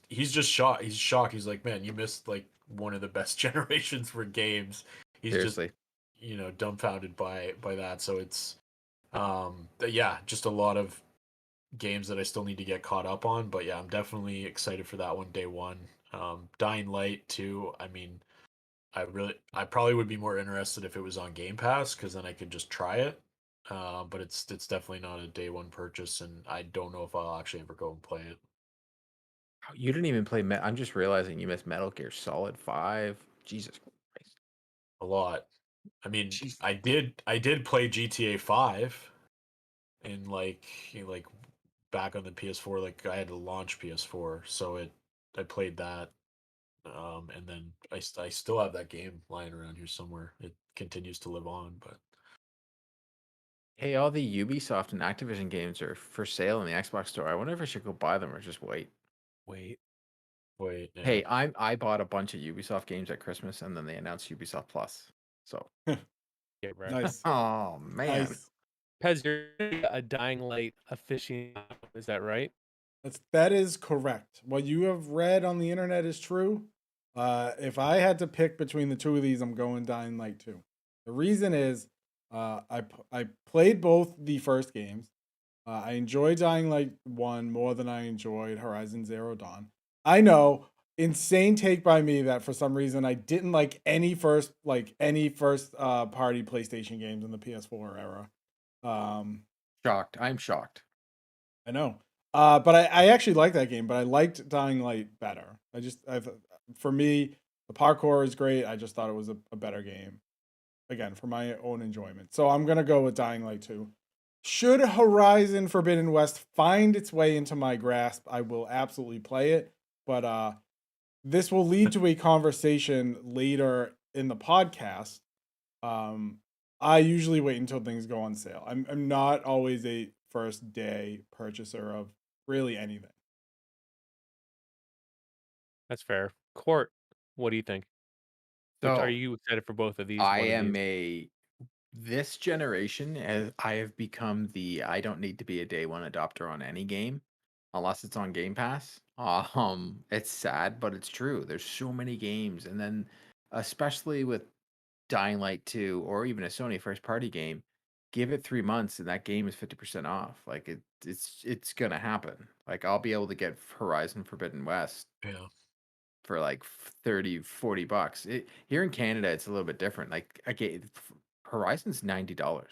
shocked. He's shocked. He's like, man, you missed like one of the best generations for games. He's Seriously. just dumbfounded by that. So it's yeah, just a lot of games that I still need to get caught up on. But yeah, I'm definitely excited for that one day one. Dying Light too. I mean, I probably would be more interested if it was on Game Pass because then I could just try it. But it's definitely not a day one purchase, and I don't know if I'll actually ever go and play it. Oh, you didn't even play. I'm just realizing you missed Metal Gear Solid 5. Jesus Christ. A lot. I mean, Jeez. I did play GTA 5 and like back on the PS4. Like I had to launch PS4, so I played that. And then I still have that game lying around here somewhere. It continues to live on, but Hey, all the Ubisoft and Activision games are for sale in the Xbox store. I wonder if I should go buy them or just wait. Wait. wait, yeah. Hey, I bought a bunch of Ubisoft games at Christmas and then they announced Ubisoft Plus. So, Get right. Nice. oh man. Nice. Pez, you're a Dying Light aficionado. Is that right? That is correct. What you have read on the internet is true. If I had to pick between the two of these, I'm going Dying Light 2. The reason is I played both the first games. I enjoyed Dying Light 1 more than I enjoyed Horizon Zero Dawn. I know, insane take by me that for some reason I didn't like any first party PlayStation games in the PS4 era. Shocked. I'm shocked. I know. But I actually like that game, but I liked Dying Light better. For me, the parkour is great. I just thought it was a better game. Again, for my own enjoyment. So I'm gonna go with Dying Light 2. Should Horizon Forbidden West find its way into my grasp, I will absolutely play it. But this will lead to a conversation later in the podcast. I usually wait until things go on sale. I'm not always a first day purchaser of really anything. That's fair. Court, what do you think? Which are So, you excited for both of these? I One of am these? this generation, as I have become I don't need to be a day one adopter on any game unless it's on Game Pass. It's sad, but it's true. There's so many games, and then especially with Dying Light 2 or even a Sony first party game, give it 3 months and that game is 50% off. Like it's gonna happen. Like I'll be able to get Horizon Forbidden West Yeah. for like 30, $40. Here in Canada, it's a little bit different. Like Horizon's $90.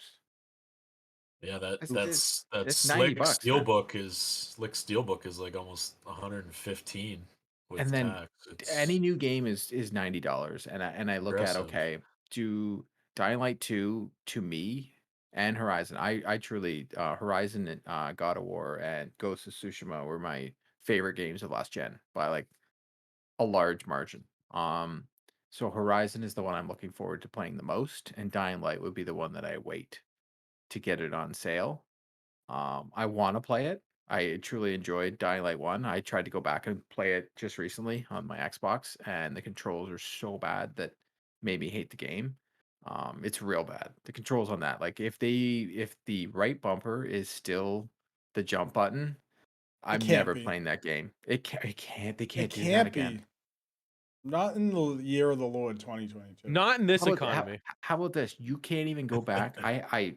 Yeah, that It's Oof. it's, that it's $90, man. Slick Steelbook is like almost 115 And with then tax. any It's new game is $90. And I look at, aggressive. okay, do Dying Light 2 to me and Horizon. I truly Horizon and God of War and Ghost of Tsushima were my favorite games of last gen by like a large margin. So Horizon is the one I'm looking forward to playing the most, and Dying Light would be the one that I wait to get it on sale. I want to play it. I truly enjoyed Dying Light 1. I tried to go back and play it just recently on my Xbox, and the controls are so bad that made me hate the game. It's real bad. The controls on that, like if the right bumper is still the jump button, It I'm can't never be. playing that game. It can't. They It can't do that can't again. be. Not in the year of the Lord 2022. Not in this How about economy. how about this? You can't even go back.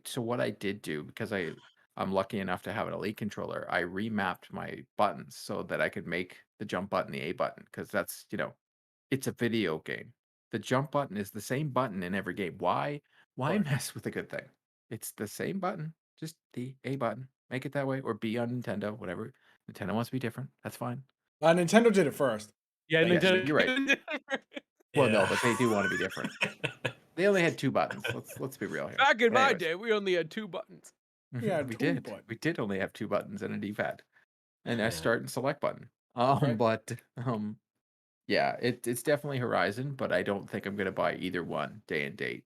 So what I did do because I'm lucky enough to have an Elite controller. I remapped my buttons so that I could make the jump button the A button because that's it's a video game. The jump button is the same button in every game. Why Right. mess with a good thing? It's the same button, just the A button. Make it that way or be on Nintendo, whatever. Nintendo wants to be different. That's fine. Nintendo did it first. Yeah, Thank Yes, you. you're right. Nintendo. Well, no, Yeah. but they do want to be different. They only had two buttons. Let's be real here. Back in But my anyways. day, we only had 2 buttons. We had We two did. buttons. We did only have two buttons and a D-pad and a Yeah. start and select button. Right. But yeah, it's definitely Horizon, but I don't think I'm gonna buy either one day and date.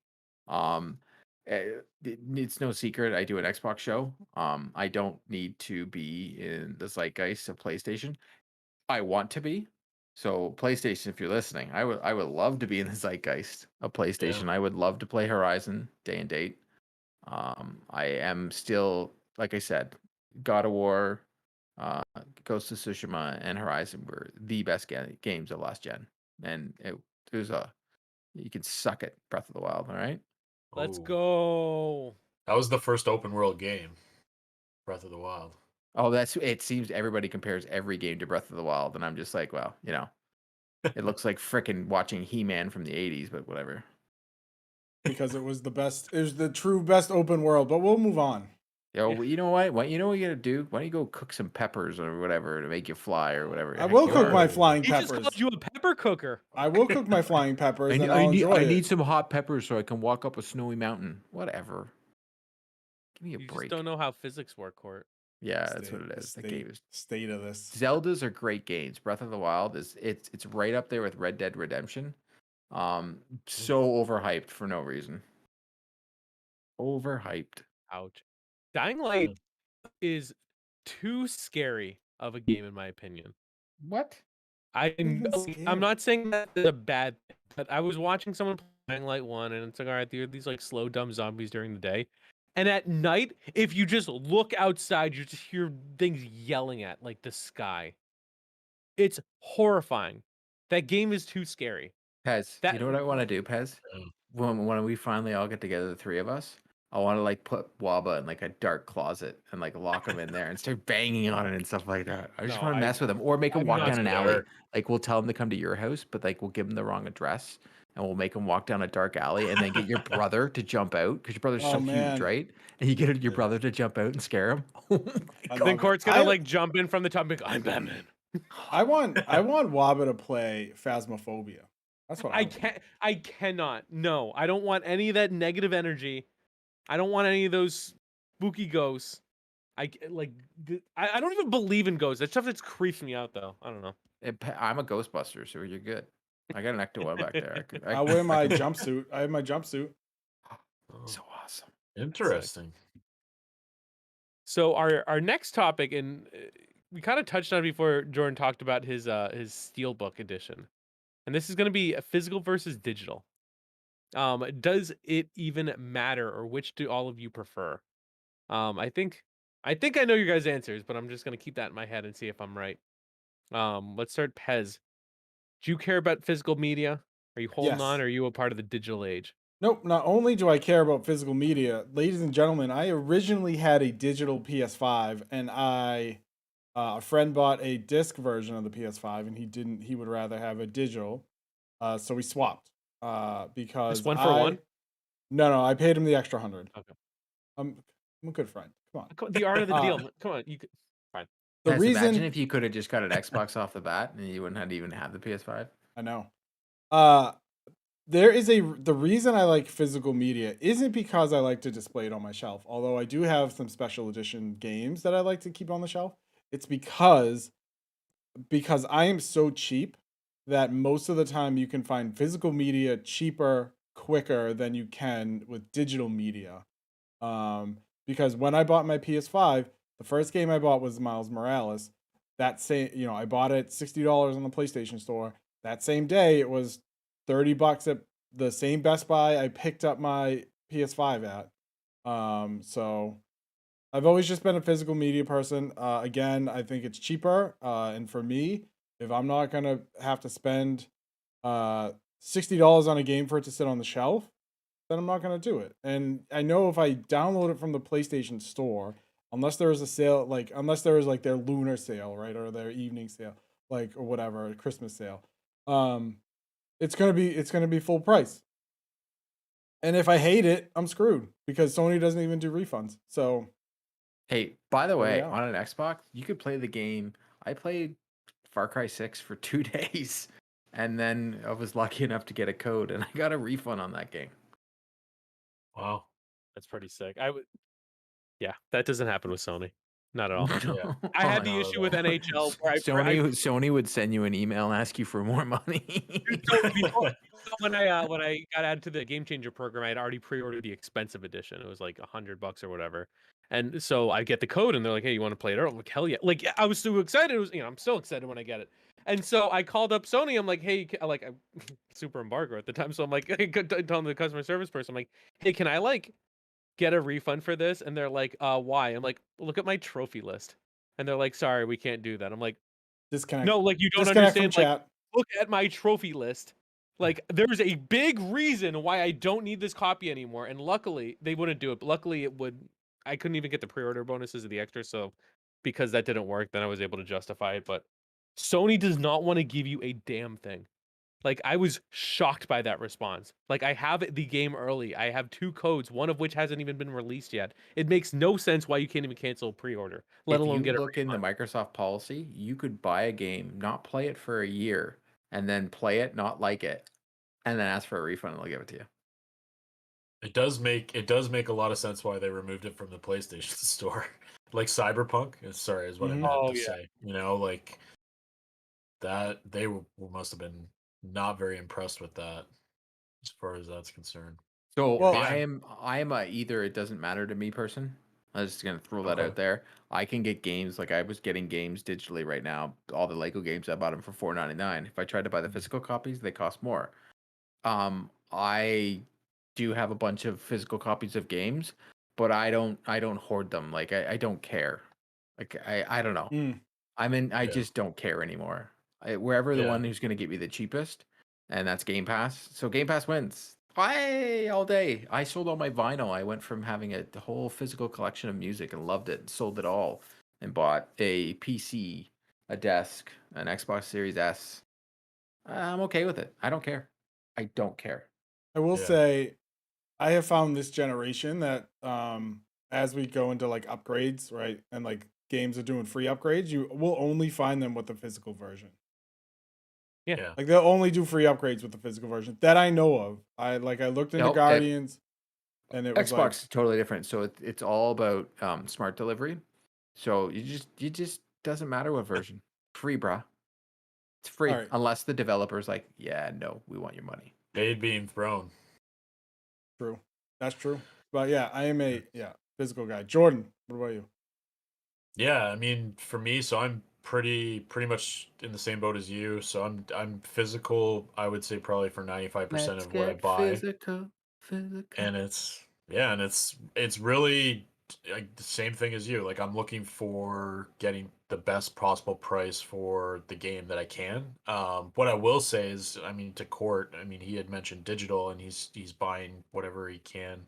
Um, it's no secret I do an Xbox show. I don't need to be in the zeitgeist of PlayStation. I want to be. So PlayStation, if you're listening, I would love to be in the zeitgeist of Yeah. PlayStation. I would love to play Horizon day and date. I am still, like I said, God of War, uh, Ghost of Tsushima, and Horizon were the best games of last gen. And it was you can suck it, Breath of the Wild, all right? Let's Oh, go. that was the first open world game, Breath of the Wild. Oh, it seems everybody compares every game to Breath of the Wild, and I'm just like, well, it looks like frickin' watching He-Man from the 80s, but whatever. because it was the best. It was the true best open world. But we'll move on. Yo, Yeah. you know what? You know what you gotta do? Why don't you go cook some peppers or whatever to make you fly or whatever? I Heck will you cook are. my flying He just peppers. called you a pepper cooker. I will cook my flying peppers, and I'll I need enjoy I it. need some hot peppers so I can walk up a snowy mountain. Whatever. Give me a You just break. don't know how physics work, Court. Yeah, that's what it The is. That game is. state of this. Zeldas are great games. Breath of the Wild it's right up there with Red Dead Redemption. So overhyped for no reason. Overhyped. Ouch. Dying Light is too scary of a game, in my opinion. What? Even I'm scary. not saying that is a bad thing, but I was watching someone play Dying Light 1, and it's like, all right, there are these like slow, dumb zombies during the day. And at night, if you just look outside, you just hear things yelling at like the sky. It's horrifying. That game is too scary. Pez, That you know what I want to do, Pez? When we finally all get together, the three of us, I want to like put Waba in like a dark closet and like lock him in there and start banging on it and stuff like that. I just No, want to mess with him, or make him I'm walk not down an scared. alley. Like we'll tell him to come to your house, but like we'll give him the wrong address and we'll make him walk down a dark alley and then get your brother to jump out because your brother's Oh, so huge, man. right? And you get your brother to jump out and scare him. Oh my I God. then love Court's it. gonna like jump in from the top and be like, I'm Batman. I want Waba to play Phasmophobia. That's what I want. I cannot. No, I don't want any of that negative energy. I don't want any of those spooky ghosts. I don't even believe in ghosts. That stuff just creeps me out, though. I don't know. I'm a Ghostbuster, so you're good. I got an Ecto One back there. I'll wear my jumpsuit. I have my jumpsuit. So awesome. Interesting. So our next topic, and we kind of touched on it before Jordan talked about his Steelbook edition, and this is going to be a physical versus digital. Does it even matter, or which do all of you prefer? I think I know your guys' answers, but I'm just gonna keep that in my head and see if I'm right. Let's start Pez. Do you care about physical media? Are you holding on, Yes. or are you a part of the digital age? Nope, not only do I care about physical media, ladies and gentlemen, I originally had a digital PS5 and a friend bought a disc version of the PS5 and he would rather have a digital. So we swapped. Because Just one for one? No, I paid him the extra 100. Okay. I'm a good friend. Come on. The art of the deal. Come on, you could. Fine. The Pez, reason imagine if you could have just got an Xbox off the bat and you wouldn't have to even have the PS5. I know. The reason I like physical media isn't because I like to display it on my shelf, although I do have some special edition games that I like to keep on the shelf. It's because I am so cheap that most of the time you can find physical media cheaper, quicker than you can with digital media. Because when I bought my PS5, the first game I bought was Miles Morales. I bought it $60 on the PlayStation Store. That same day, it was $30 at the same Best Buy I picked up my PS5 at. So I've always just been a physical media person. Again, I think it's cheaper. And for me, if I'm not gonna have to spend $60 on a game for it to sit on the shelf, then I'm not gonna do it. And I know if I download it from the PlayStation Store, unless there is a sale, unless there is like their lunar sale, right, or their evening sale, or whatever, a Christmas sale, it's gonna be full price. And if I hate it, I'm screwed because Sony doesn't even do refunds. So Hey, by the There we way, are. on an Xbox, you could play the game. I played Far Cry 6 for 2 days, and then I was lucky enough to get a code, and I got a refund on that game. Wow. That's pretty sick. Yeah, that doesn't happen with Sony. Not at all. Yeah. I had the Not issue at with all. NHL where Sony would send you an email and ask you for more money. So before, when I got added to the Game Changer program, I had already pre-ordered the expensive edition. It was like $100 or whatever. And so I get the code, and they're like, "Hey, you want to play it?" I'm like, "Hell yeah!" Like I was so excited. It was, I'm still excited when I get it. And so I called up Sony. I'm like, "Hey," I'm super embargo at the time, so I'm like, hey, telling the customer service person, I'm like, "Hey, can I get a refund for this?" And they're like, why?" I'm like, "Look at my trophy list." And they're like, "Sorry, we can't do that." I'm like, disconnect. "No, like you don't Disconnect from understand. Like, chat. look at my trophy list. Like, there's a big reason why I don't need this copy anymore." And luckily, they wouldn't do it. But luckily, I couldn't even get the pre-order bonuses of the extra, so because that didn't work. Then I was able to justify it. But Sony does not want to give you a damn thing. Like, I was shocked by that response. Like, I have the game early. I have 2 codes, one of which hasn't even been released yet. It makes no sense why you can't even cancel a pre-order, let If alone you get a look in the refund. Microsoft policy, you could buy a game, not play it for a year, and then play it, not like it, and then ask for a refund and they'll give it to you. It does make a lot of sense why they removed it from the PlayStation Store. Like Cyberpunk, sorry, is what I Mhm. meant Oh, to yeah. say. Like that must have been not very impressed with that as far as that's concerned. So Well, Yeah. I am a either it doesn't matter to me person. I'm just gonna throw that Okay. out there. I can get games like I was getting games digitally right now. All the Lego games I bought them for $4.99. If I tried to buy the physical copies, they cost more. I do have a bunch of physical copies of games, but I don't hoard them. Like I don't care. Like I don't know. mm, I Yeah. just don't care anymore. Wherever the Yeah. one who's going to get me the cheapest, and that's Game Pass. So Game Pass wins. Bye all day. I sold all my vinyl. I went from having a whole physical collection of music and loved it, and sold it all, and bought a PC, a desk, an Xbox Series S. I'm okay with it. I don't care. I don't care. I will Yeah. say, I have found this generation that as we go into like upgrades, right, and like games are doing free upgrades, you will only find them with the physical version. Yeah. Like they'll only do free upgrades with the physical version that I know of. I looked into Nope. Guardians, and it was like Xbox is totally different. So it's all about smart delivery. So you just doesn't matter what version. Free, bruh. It's all free right, unless the developer's like, yeah, no, we want your money. Shade being thrown. true, that's true. But yeah, I am a physical guy. Jordan, what about you? Yeah, I mean, for me, so I'm pretty much in the same boat as you. So I'm physical, I would say probably for 95% Let's of what I get buy. physical, physical. And it's really like the same thing as you. Like I'm looking for getting the best possible price for the game that I can. What I will say is, I mean, to Court, I mean, he had mentioned digital, and he's buying whatever he can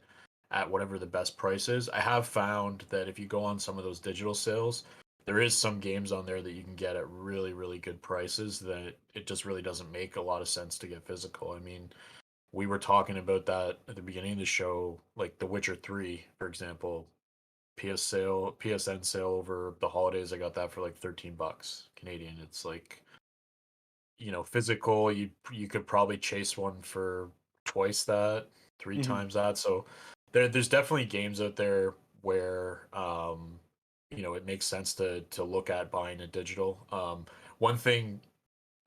at whatever the best price is. I have found that if you go on some of those digital sales, there is some games on there that you can get at really good prices that it just really doesn't make a lot of sense to get physical. I mean, we were talking about that at the beginning of the show, like The Witcher 3, for example. PSN sale over the holidays. I got that for like 13 bucks Canadian. It's like, physical, you could probably chase one for twice that, 3 Mhm. times that. So there's definitely games out there where it makes sense to look at buying a digital. One thing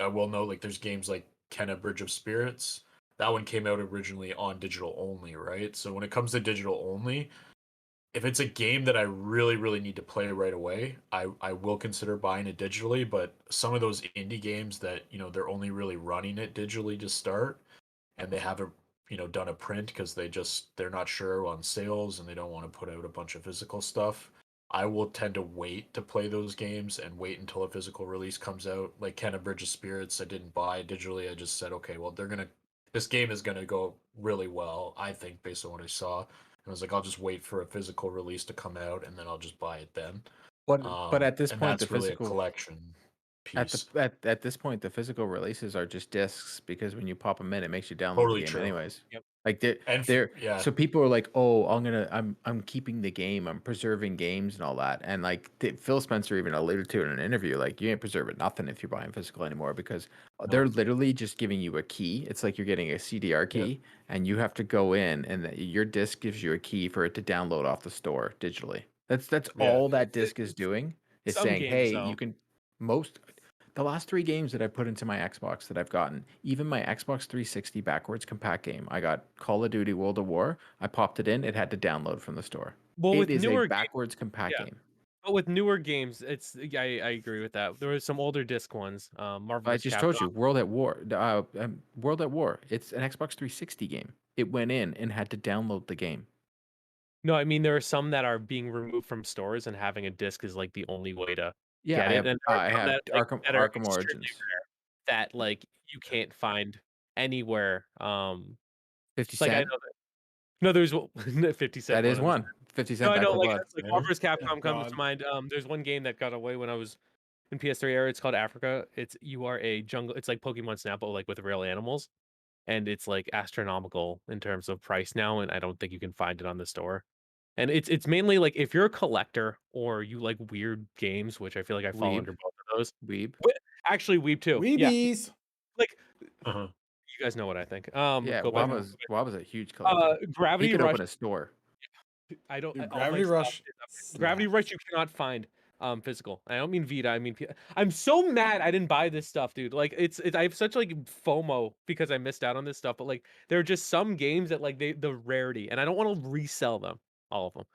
I will note, like there's games like Kenna Bridge of Spirits. That one came out originally on digital only, right? So when it comes to digital only, if it's a game that I really need to play right away, I will consider buying it digitally. But some of those indie games that they're only really running it digitally to start, and they haven't done a print because they're not sure on sales and they don't want to put out a bunch of physical stuff. I will tend to wait to play those games and wait until a physical release comes out. Like Kenna Bridge of Spirits, I didn't buy digitally. I just said, okay, well this game is gonna go really well, I think, based on what I saw. And I was like, I'll just wait for a physical release to come out and then I'll just buy it then. But at this And point, the that's really a physical collection at the piece. at this point, the physical releases are just discs because when you pop them in, it makes you download the Totally game true. anyways. Yep. Like And they're yeah, so people are like, oh, I'm keeping the game, I'm preserving games and all that. And like Phil Spencer even alluded to in an interview, like you ain't preserving nothing if you're buying physical anymore because they're no, literally just giving you a key. It's like you're getting a CDR yeah, key, and you have to go in, and your disc gives you a key for it to download off the store digitally. That's yeah. all that disc is doing. Is Some saying, games hey, you though. can most the last 3 games that I put into my Xbox that I've gotten, even my Xbox 360 backwards compact game, I got Call of Duty World at War. I popped it in, it had to download from the store. Well, It with is a newer games, backwards compact yeah. game. But with newer games, I agree with that. There was some older disc ones. I Marvelous just told Capcom. you, World at War. World at War. It's an Xbox 360 game. It went in and had to download the game. No, I mean there are some that are being removed from stores, and having a disc is like the only way to Yeah, get it. And there are I some have that like that are Arkham extremely Origins. that like you can't find anywhere. 50 Like I Cent. know that no, there's 50 Cent That one is of one. 50 No, Cent I Back know, for like Blood. it's like Yeah. Marvel vs. Oh, Capcom comes to God. mind. There's one game that got away when I was in PS3 era. It's called Africa. You are a jungle. It's like Pokemon Snap, but like with real animals, and it's like astronomical in terms of price now. And I don't think you can find it on the store. And it's mainly like if you're a collector or you like weird games, which I feel like I fall Weeb. under both of those. Weeb. Actually, Weeb too. Yeah, Weebies. like Uh-huh. you guys know what I think. Yeah, Go back. Waba's a huge collector. He Gravity could Rush. open a store. I don't. Dude, All my Gravity stuff Rush is up. Gravity Rush you cannot find physical. I don't mean Vita. I mean I'm so mad I didn't buy this stuff, dude. Like it's I have such like FOMO because I missed out on this stuff. But like there are just some games that like the rarity, and I don't want to resell them, all of them.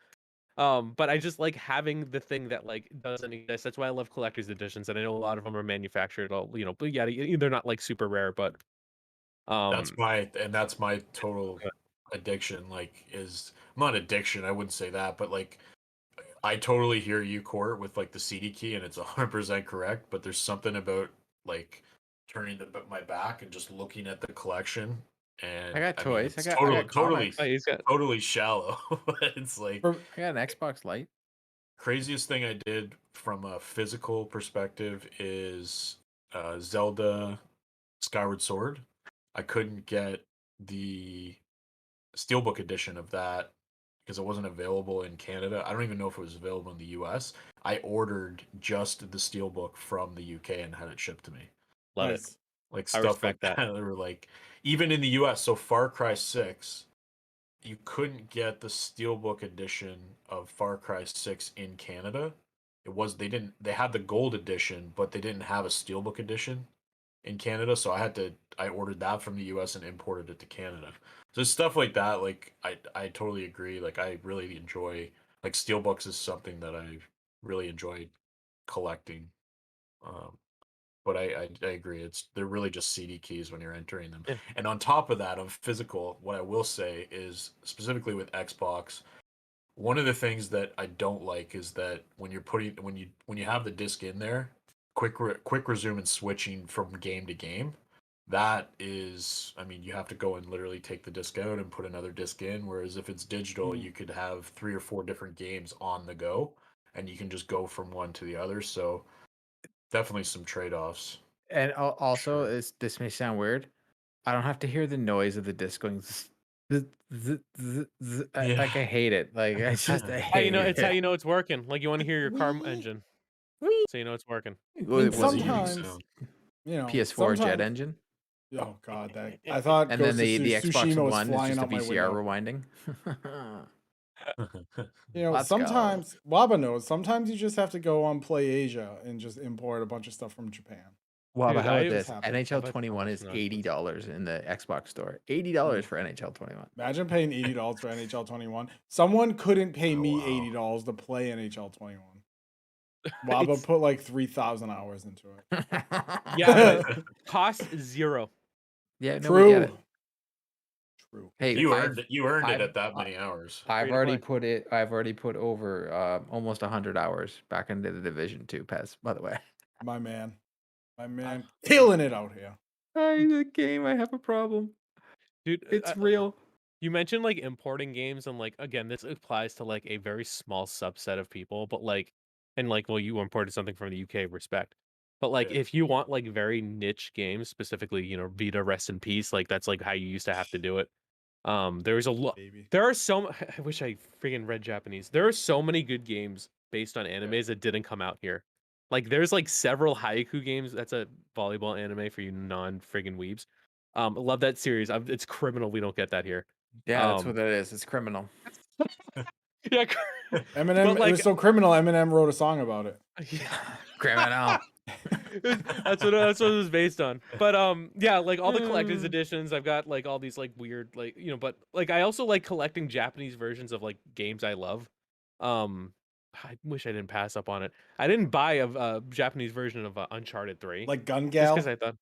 But I just like having the thing that like doesn't exist. That's why I love collector's editions, and I know a lot of them are manufactured. All but yeah, they're not like super rare, but That's um, my total addiction. Like, is not addiction. I wouldn't say that, but like, I totally hear you, Court, with like the CD key, and it's 100% correct. But there's something about like turning my back and just looking at the collection. And I got mean, toys. it's I totally, got totally, comics. oh, he's got totally shallow. It's like For, I got an Xbox Lite. craziest thing I did from a physical perspective is Zelda Skyward Sword. I couldn't get the Steelbook edition of that because it wasn't available in Canada. I don't even know if it was available in the US. I ordered just the Steelbook from the UK and had it shipped to me. love it. nice. Like I stuff like respect that. that. They were like, even in the US, so Far Cry 6, you couldn't get the Steelbook edition of Far Cry 6 in Canada. They had the gold edition, but they didn't have a Steelbook edition in Canada, so I ordered that from the US and imported it to Canada. So stuff like that, like I totally agree. Like I really enjoy like steelbooks is something that I really enjoy collecting. Um, but I agree, they're really just CD keys when you're entering them. Yeah. And on top of that, of physical, what I will say is specifically with Xbox, one of the things that I don't like is that when you have the disc in there, quick resume and switching from game to game, that is, I mean, you have to go and literally take the disc out and put another disc in. Whereas if it's digital, Mm. you could have 3 or 4 different games on the go, and you can just go from one to the other. So definitely some trade-offs. And also, Sure. this may sound weird. I don't have to hear the noise of the disc going. Like I hate it. Like I just I How you hate know it's how it. you know it's working. Like you want to hear your car Wee. engine, Whee! so you know it's working. And Was it Unique sometimes, sound. PS4 jet sometimes, engine? oh God, that I thought And then Ghost of the Xbox Tsushima was One is flying just a out my VCR window. rewinding. Let's go. Sometimes Waba knows. Sometimes you just have to go on Play Asia and just import a bunch of stuff from Japan. Wow, but Dude, how about I this? happen. NHL I've 21 is almost not- $80 in the Xbox store. $80 for NHL 21. Imagine paying $80 for NHL 21. Someone couldn't pay Oh, me wow. $80 to play NHL 21. Waba It's- put like 3,000 hours into it. Yeah, but cost zero. Yeah, no, we get it. True. Hey, You earned it. You earned it I've- at that many hours. I've Free to already play. put it. I've already put over almost 100 hours back into the Division 2 PES. By the way, My man, killing it out here. the game. I have a problem. Dude, It's real. you mentioned like importing games, and like again, this applies to like a very small subset of people, but like, and like, well, you imported something from the UK, respect. But like, Yeah. if you want like very niche games, specifically, Vita, rest in peace. Like that's like how you used to have to do it. There's a lot. Baby. There are I wish I freaking read Japanese. There are so many good games based on animes that didn't come out here. Like there's like several Haiku games. That's a volleyball anime for you non-friggin' weebs. I love that series. It's criminal we don't get that here. Yeah, that's what that is. It's criminal. Yeah, Eminem, but, like- it was so criminal. Eminem wrote a song about it. Criminal. that's what it was based on. But yeah, like all the collector's editions, I've got like all these like weird like but like I also like collecting Japanese versions of like games I love. I wish I didn't pass up on it. I didn't buy a Japanese version of Uncharted 3. Like Gun just Gal. because I thought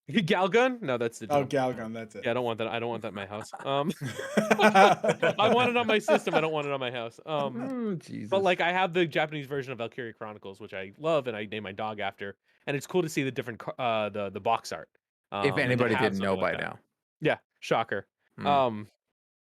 Galgun? No, that's digital. Oh, Galgun, that's it. Yeah, I don't want that. I don't want that in my house. I want it on my system. I don't want it on my house. Oh, Jesus. But like I have the Japanese version of Valkyrie Chronicles, which I love, and I name my dog after. And it's cool to see the different the box art. if and to anybody have didn't know something by like that. now. Yeah, shocker. Hmm.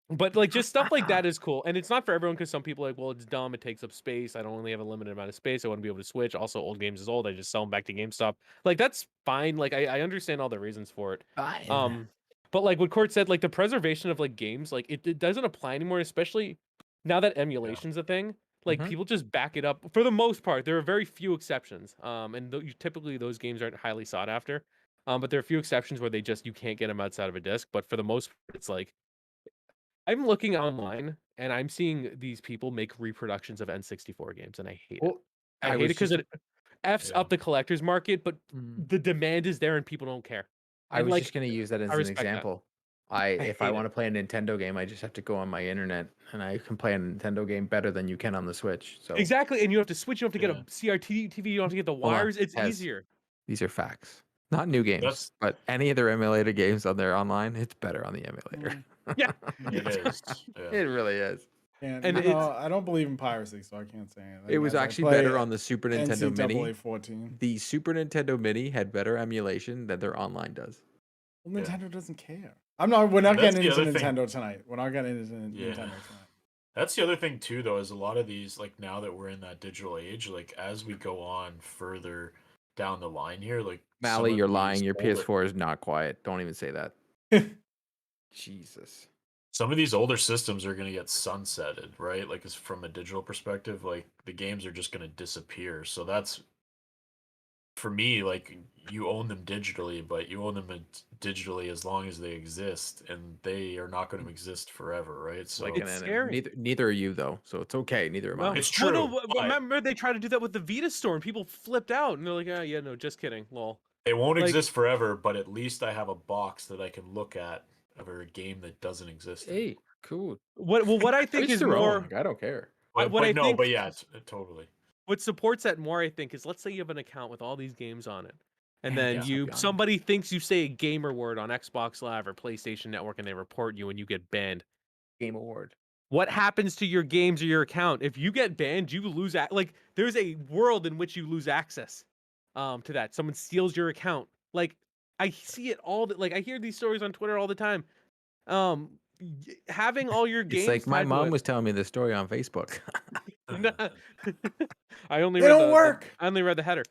But like just stuff like that is cool, and it's not for everyone because some people are like, well, it's dumb, it takes up space. I don't only have a limited amount of space. I want to be able to switch. Also, old games is old. I just sell them back to GameStop. Like that's fine. Like I understand all the reasons for it. Fine. But like what Court said, like the preservation of like games, like it doesn't apply anymore, especially now that emulation's a thing. Like Mhm. people just back it up for the most part. There are very few exceptions. And typically those games aren't highly sought after. But there are a few exceptions where you can't get them outside of a disc. But for the most part, it's like I'm looking online and I'm seeing these people make reproductions of N64 games, and I hate it. Well, I hate it was because just it f's Yeah. up the collector's market, but Mm. the demand is there and people don't care. I And was like just gonna use that as I an respect that. example. I If I hate it. want to play a Nintendo game, I just have to go on my internet, and I can play a Nintendo game better than you can on the Switch. So Exactly, and you have to switch. You have to get Yeah. a CRT TV. You don't have to get the hold on, wires. It's Pez. easier. These are facts, not new games, That's but any of their emulated games on their online. It's better on the emulator. Yeah, it is. Yeah. It really is. And And no, I don't believe in piracy, so I can't say anything. It was as I actually play better on the Super Nintendo Mini. NCAA 14. The Super Nintendo Mini had better emulation than their online does. Well, Yeah. Nintendo doesn't care. We're not That's getting the into other thing. Nintendo tonight. We're not getting into Yeah. Nintendo tonight. That's the other thing too, though, is a lot of these, like now that we're in that digital age, like as we go on further down the line here, like some Mally, of you're these lying. Your older- PS4 is not quiet. Don't even say that. Jesus. some of these older systems are going to get sunsetted, right? Like, from a digital perspective, like the games are just going to disappear. So that's, for me, like you own them digitally, but you own them digitally as long as they exist, and they are not going to exist forever, right? So It's scary. Neither are you though, so it's okay. Neither am No, I. It's well, true, no, but- remember they tried to do that with the Vita store, and people flipped out, and they're like, "Ah, yeah, no, just kidding, lol." they won't Like- exist forever, but at least I have a box that I can look at of a game that doesn't exist. Hey, cool. What I think Each is their own. more Like, I don't care. But, what I no, think- but yeah, totally. what supports that more, I think, is let's say you have an account with all these games on it, and then Yeah. somebody thinks you say a gamer word on Xbox Live or PlayStation Network, and they report you, and you get banned. Game Award. What happens to your games or your account if you get banned? You lose like there's a world in which you lose access to that. Someone steals your account. Like I see it all. Like I hear these stories on Twitter all the time. Having all your games. It's like my tied to mom it- was telling me this story on Facebook. I only They read don't work. I only read the header.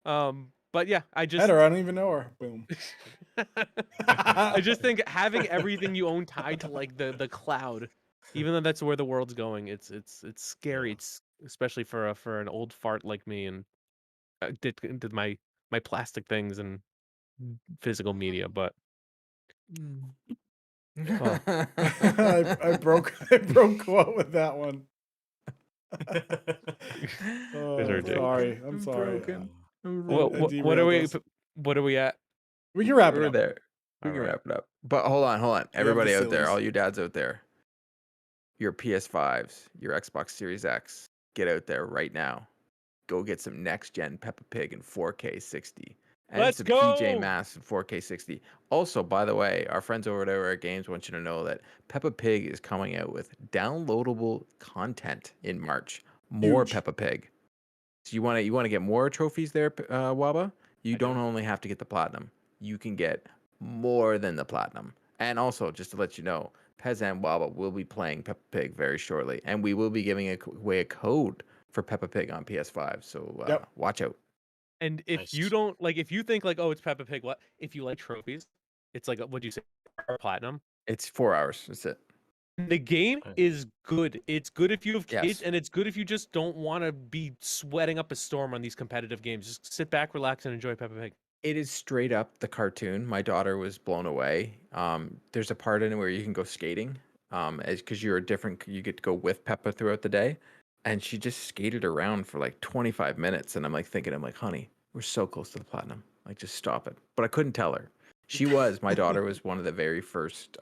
But yeah, I just Header, I don't even know her. Boom. I just think having everything you own tied to like the cloud, even though that's where the world's going, it's scary. It's especially for an old fart like me and did my plastic things and physical media. But I broke quote with that one. Oh, ridiculous. sorry. I'm sorry. broken. what are we at? We can wrap it We're up. there. We All can right. wrap it up. But hold on. have Everybody the out there, sillies. all you dads out there, your PS5s, your Xbox Series X, get out there right now. Go get some next gen Peppa Pig in 4K 60. And Let's some go! PJ Masks in 4K 60. Also, by the way, our friends over there at Games want you to know that Peppa Pig is coming out with downloadable content in March. More Huge. Peppa Pig. So you want to get more trophies there, Waba? You don't only have to get the platinum. You can get more than the platinum. And also, just to let you know, Pez and Waba will be playing Peppa Pig very shortly, and we will be giving away a code for Peppa Pig on PS5. So Yep. watch out. And if Nice. you don't like, if you think like, oh, it's Peppa Pig, what? If you like trophies, it's like, what'd you say? Platinum. It's 4 hours. That's it. The game Okay. is good. It's good if you have kids, Yes. and it's good if you just don't want to be sweating up a storm on these competitive games. Just sit back, relax, and enjoy Peppa Pig. It is straight up the cartoon. My daughter was blown away. There's a part in it where you can go skating, because you get to go with Peppa throughout the day, and she just skated around for like 25 minutes, and I'm like, honey, we're so close to the platinum. Like, just stop it. But I couldn't tell her. My daughter was one of the very first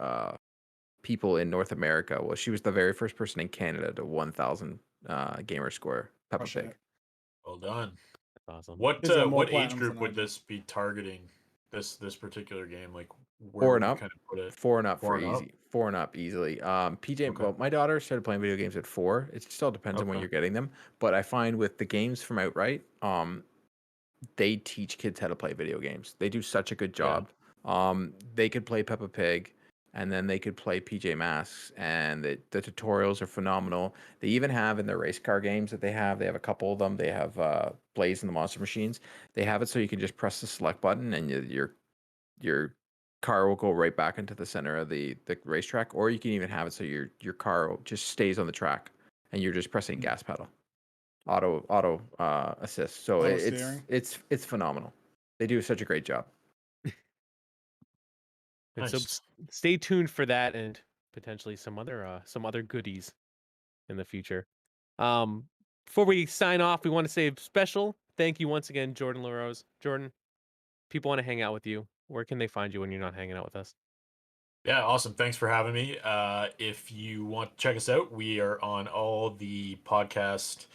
people in North America. Well, she was the very first person in Canada to 1,000 gamer score Peppa Crushing Pig. it. Well done. That's awesome. What Is there more what age platinums group than would I do? this be targeting? This particular game, like where 4 would and you up. kind of put it? 4 and up 4 for and up? easy. 4 and up easily. PJ, Okay. well, my daughter started playing video games at 4. It still depends on when Okay. you're getting them, but I find with the games from Outright, they teach kids how to play video games. They do such a good Yeah. job. They could play Peppa Pig, and then they could play PJ Masks, and the tutorials are phenomenal. They even have in their race car games that they have a couple of them. They have Blaze and the Monster Machines. They have it so you can just press the select button and your car will go right back into the center of the racetrack, or you can even have it so your car just stays on the track and you're just pressing gas pedal, auto assist. So Auto it's steering. it's phenomenal. They do such a great job. And so Nice. stay tuned for that and potentially some other goodies in the future. Before we sign off, we want to say a special thank you once again, Jordan LaRose. Jordan, people want to hang out with you. Where can they find you when you're not hanging out with us? Yeah, awesome. Thanks for having me. If you want to check us out, we are on all the podcast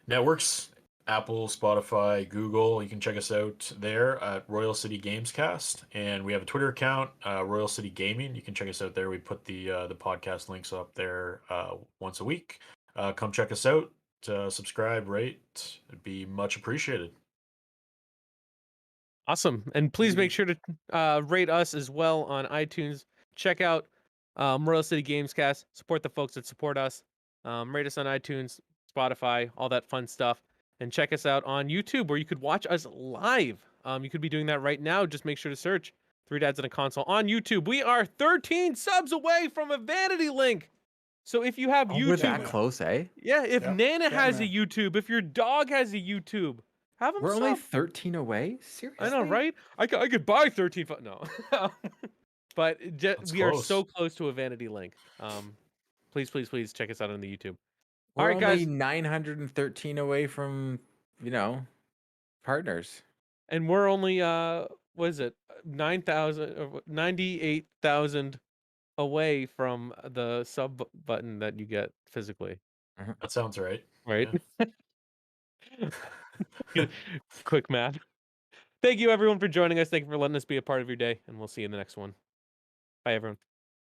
networks, Apple, Spotify, Google. You can check us out there at Royal City Gamescast, and we have a Twitter account, Royal City Gaming. You can check us out there. We put the podcast links up there once a week. Come check us out. Subscribe, rate. It'd be much appreciated. Awesome. And please make sure to rate us as well on iTunes. Check out Royal City Gamescast. Support the folks that support us. Rate us on iTunes, Spotify, all that fun stuff. And check us out on YouTube where you could watch us live. You could be doing that right now. Just make sure to search Three Dads and a Console on YouTube. We are 13 subs away from a vanity link. So if you have Oh, we're YouTube, that close, eh? yeah, if Yep. Nana has a man. YouTube, if your dog has a YouTube, have them We're only sub. 13 away. Seriously? I know, right? I could buy 13. No, but That's we are close. so close to a vanity link. Please, please, please check us out on the YouTube. We're All right, only guys, 913 away from, partners. and we're only what is it, 9,000 or 98,000 away from the sub button that you get physically, That sounds right. right? Yeah. Quick math. Thank you, everyone, for joining us. Thank you for letting us be a part of your day, and we'll see you in the next one. Bye, everyone.